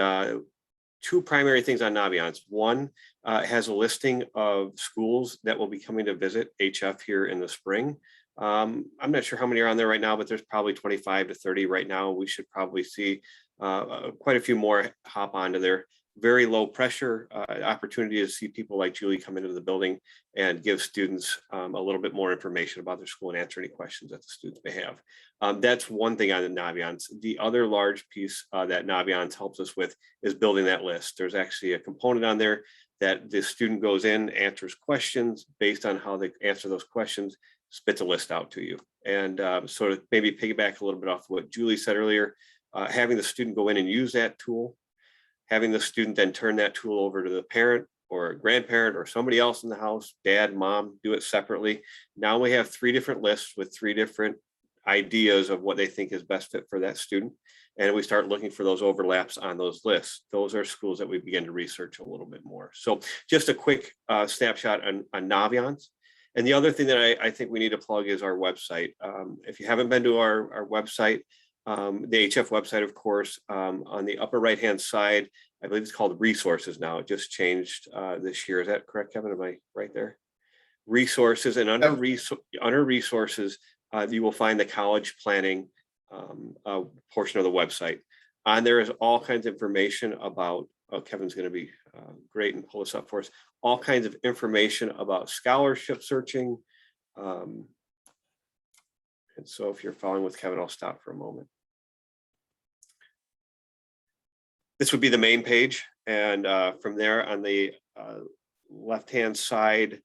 two primary things on Naviance. One, has a listing of schools that will be coming to visit HF here in the spring. I'm not sure how many are on there right now, but there's probably 25 to 30 right now. We should probably see quite a few more hop onto there. Very low pressure opportunity to see people like Julie come into the building and give students a little bit more information about their school and answer any questions that the students may have. That's one thing on the Naviance. The other large piece that Naviance helps us with is building that list. There's actually a component on there that the student goes in, answers questions, based on how they answer those questions, spits a list out to you. And so to maybe piggyback a little bit off what Julie said earlier, having the student go in and use that tool, having the student then turn that tool over to the parent or a grandparent or somebody else in the house, dad, mom, do it separately. Now we have 3 different lists with 3 different ideas of what they think is best fit for that student. And we start looking for those overlaps on those lists. Those are schools that we begin to research a little bit more. So just a quick snapshot on Naviance. And the other thing that I think we need to plug is our website. If you haven't been to our website, the HF website, of course, on the upper right-hand side, I believe it's called Resources now. It just changed this year. Is that correct, Kevin? Am I right there? Resources, and under Resources, you will find the college planning portion of the website. On there is all kinds of information about, Kevin's going to be great and pull this up for us, all kinds of information about scholarship searching. And so if you're following with Kevin, I'll stop for a moment. This would be the main page. And from there on the left-hand side,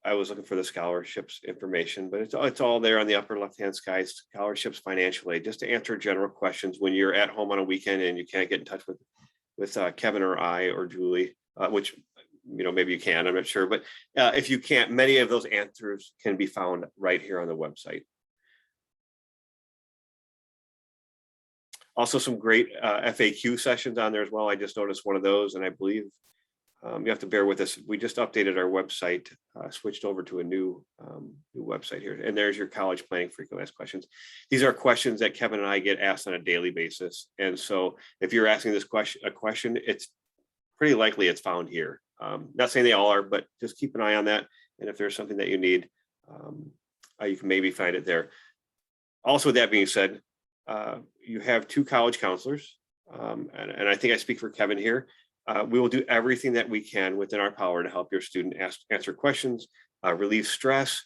I was looking for the scholarships information, but it's all there on the upper left-hand side, scholarships, financial aid, just to answer general questions when you're at home on a weekend and you can't get in touch with Kevin or I or Julie, which, maybe you can, I'm not sure. But if you can't, many of those answers can be found right here on the website. Also, some great FAQ sessions on there as well. I just noticed one of those, and I believe you have to bear with us. We just updated our website, switched over to a new website here. And there's your college planning frequently asked questions. These are questions that Kevin and I get asked on a daily basis. And so if you're asking this question, it's pretty likely it's found here. Not saying they all are, but just keep an eye on that. And if there's something that you need, you can maybe find it there. Also, with that being said, you have 2 college counselors. And I think I speak for Kevin here. We will do everything that we can within our power to help your student answer questions, relieve stress,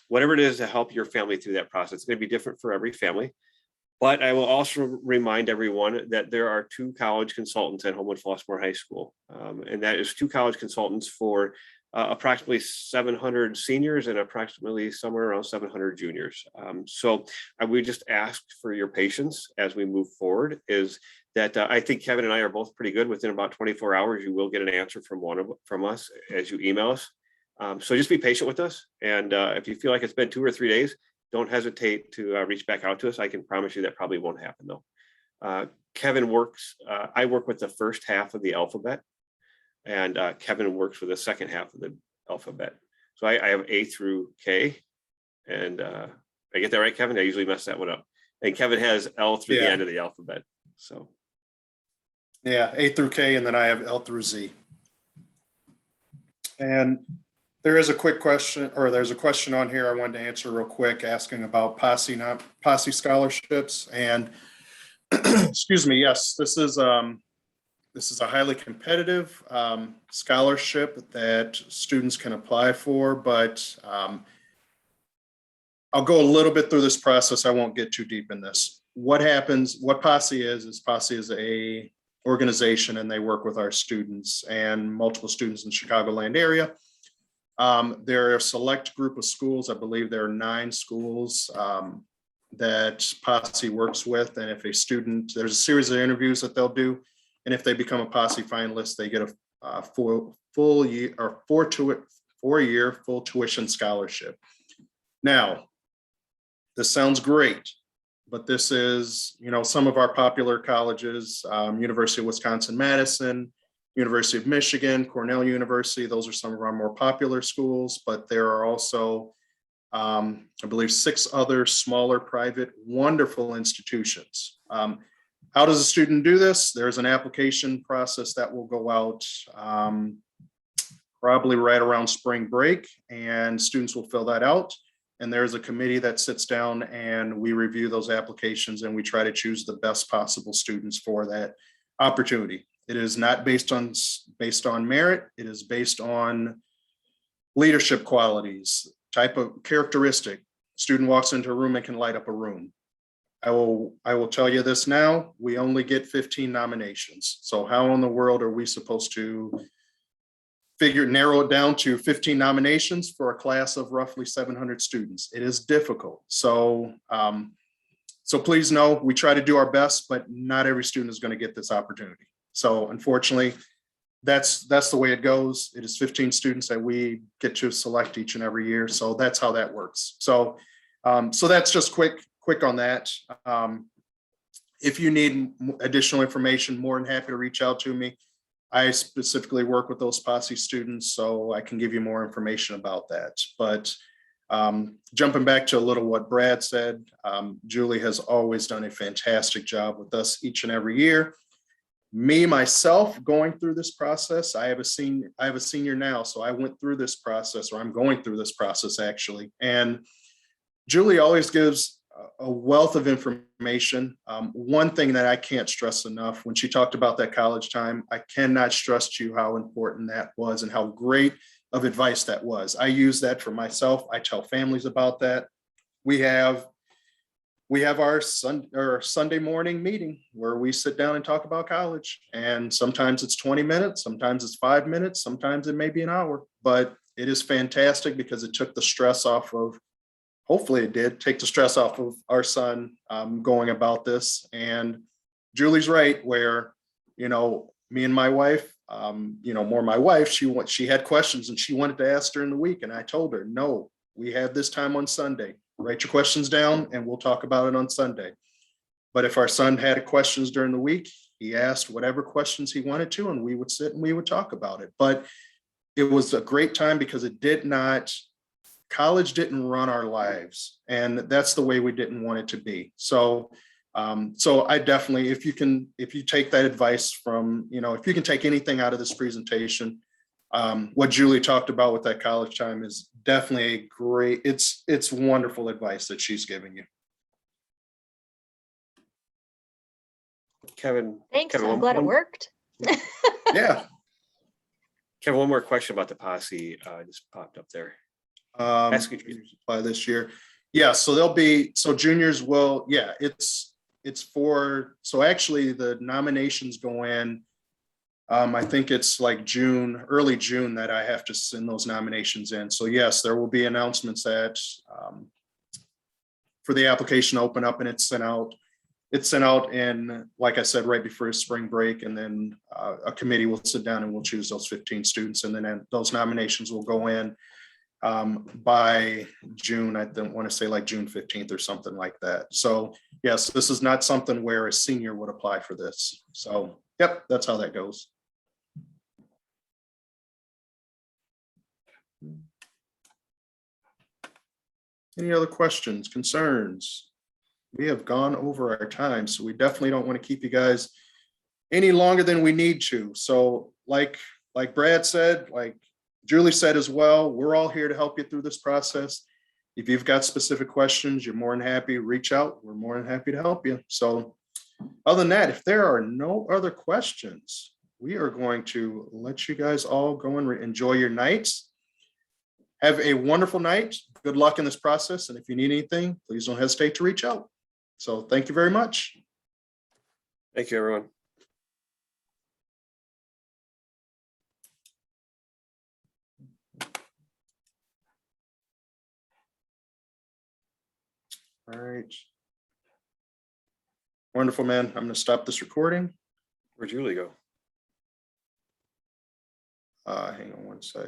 whatever it is to help your family through that process. It's going to be different for every family. But I will also remind everyone that there are 2 college consultants at Homewood Flossmoor High School. And that is 2 college consultants for approximately 700 seniors and approximately somewhere around 700 juniors. So we just asked for your patience as we move forward, is that I think Kevin and I are both pretty good. Within about 24 hours, you will get an answer from us as you email us. So just be patient with us. And if you feel like it's been 2 or 3 days, don't hesitate to reach back out to us. I can promise you that probably won't happen though. Kevin works, I work with the first half of the alphabet, and Kevin works with the second half of the alphabet. So I have A through K, and I get that right, Kevin? I usually mess that one up. And Kevin has L through the end of the alphabet. So. Yeah, A through K, and then I have L through Z. And there is a quick question, or there's a question on here I wanted to answer real quick, asking about POSSE scholarships. And excuse me, yes, this is a highly competitive scholarship that students can apply for, but I'll go a little bit through this process. I won't get too deep in this. What happens, what POSSE is POSSE is a organization, and they work with our students and multiple students in the Chicagoland area. There are a select group of schools. I believe there are 9 schools that Posse works with. And if a student, there's a series of interviews that they'll do. And if they become a Posse finalist, they get a full year or 4-year full tuition scholarship. Now, this sounds great, but this is, some of our popular colleges, University of Wisconsin-Madison, University of Michigan, Cornell University. Those are some of our more popular schools, but there are also, I believe, 6 other smaller, private, wonderful institutions. How does a student do this? There's an application process that will go out probably right around spring break, and students will fill that out. And there's a committee that sits down and we review those applications and we try to choose the best possible students for that opportunity. It is not based on merit. It is based on leadership qualities, type of characteristic. Student walks into a room and can light up a room. I will tell you this now, we only get 15 nominations. So how in the world are we supposed to narrow it down to 15 nominations for a class of roughly 700 students? It is difficult. So, so please know we try to do our best, but not every student is going to get this opportunity. So unfortunately, that's the way it goes. It is 15 students that we get to select each and every year. So that's how that works. So, so that's just quick on that. If you need additional information, more than happy to reach out to me. I specifically work with those Posse students, so I can give you more information about that. But jumping back to a little what Brad said, Julie has always done a fantastic job with us each and every year. Myself, going through this process, I have a senior now, so I went through this process, or I'm going through this process actually. And Julie always gives a wealth of information. One thing that I can't stress enough, when she talked about that college time, I cannot stress to you how important that was and how great of advice that was. I use that for myself. I tell families about that. We have our Sunday morning meeting where we sit down and talk about college. And sometimes it's 20 minutes, sometimes it's 5 minutes, sometimes it may be an hour, but it is fantastic because it took the stress off of, hopefully it did take the stress off of our son going about this. And Julie's right, where, me and my wife, more my wife, she had questions and she wanted to ask during the week. And I told her, no, we have this time on Sunday. Write your questions down and we'll talk about it on Sunday. But if our son had questions during the week, he asked whatever questions he wanted to, and we would sit and we would talk about it. But it was a great time because college didn't run our lives, and that's the way we didn't want it to be. So, so I definitely, if you take that advice from, if you can take anything out of this presentation, what Julie talked about with that college time is definitely a great, it's wonderful advice that she's giving you. Kevin. Thanks, Kevin, I'm glad it worked. Yeah. Kevin, one more question about the Posse just popped up there. By this year. Yeah, so juniors will, yeah, it's so actually the nominations go in, I think it's like early June that I have to send those nominations in. So yes, there will be announcements that for the application to open up, and it's sent out in, like I said, right before spring break, and then a committee will sit down and we'll choose those 15 students, and then those nominations will go in by June. I don't want to say like June 15th or something like that. So yes, this is not something where a senior would apply for this. So yep, that's how that goes. Any other questions, concerns? We have gone over our time, so we definitely don't want to keep you guys any longer than we need to. So like Brad said, like Julie said as well, we're all here to help you through this process. If you've got specific questions, you're more than happy to reach out. We're more than happy to help you. So other than that, if there are no other questions, we are going to let you guys all go and enjoy your nights. Have a wonderful night. Good luck in this process. And if you need anything, please don't hesitate to reach out. So thank you very much. Thank you, everyone. All right. Wonderful, man. I'm going to stop this recording. Where'd Julie go? Hang on one sec.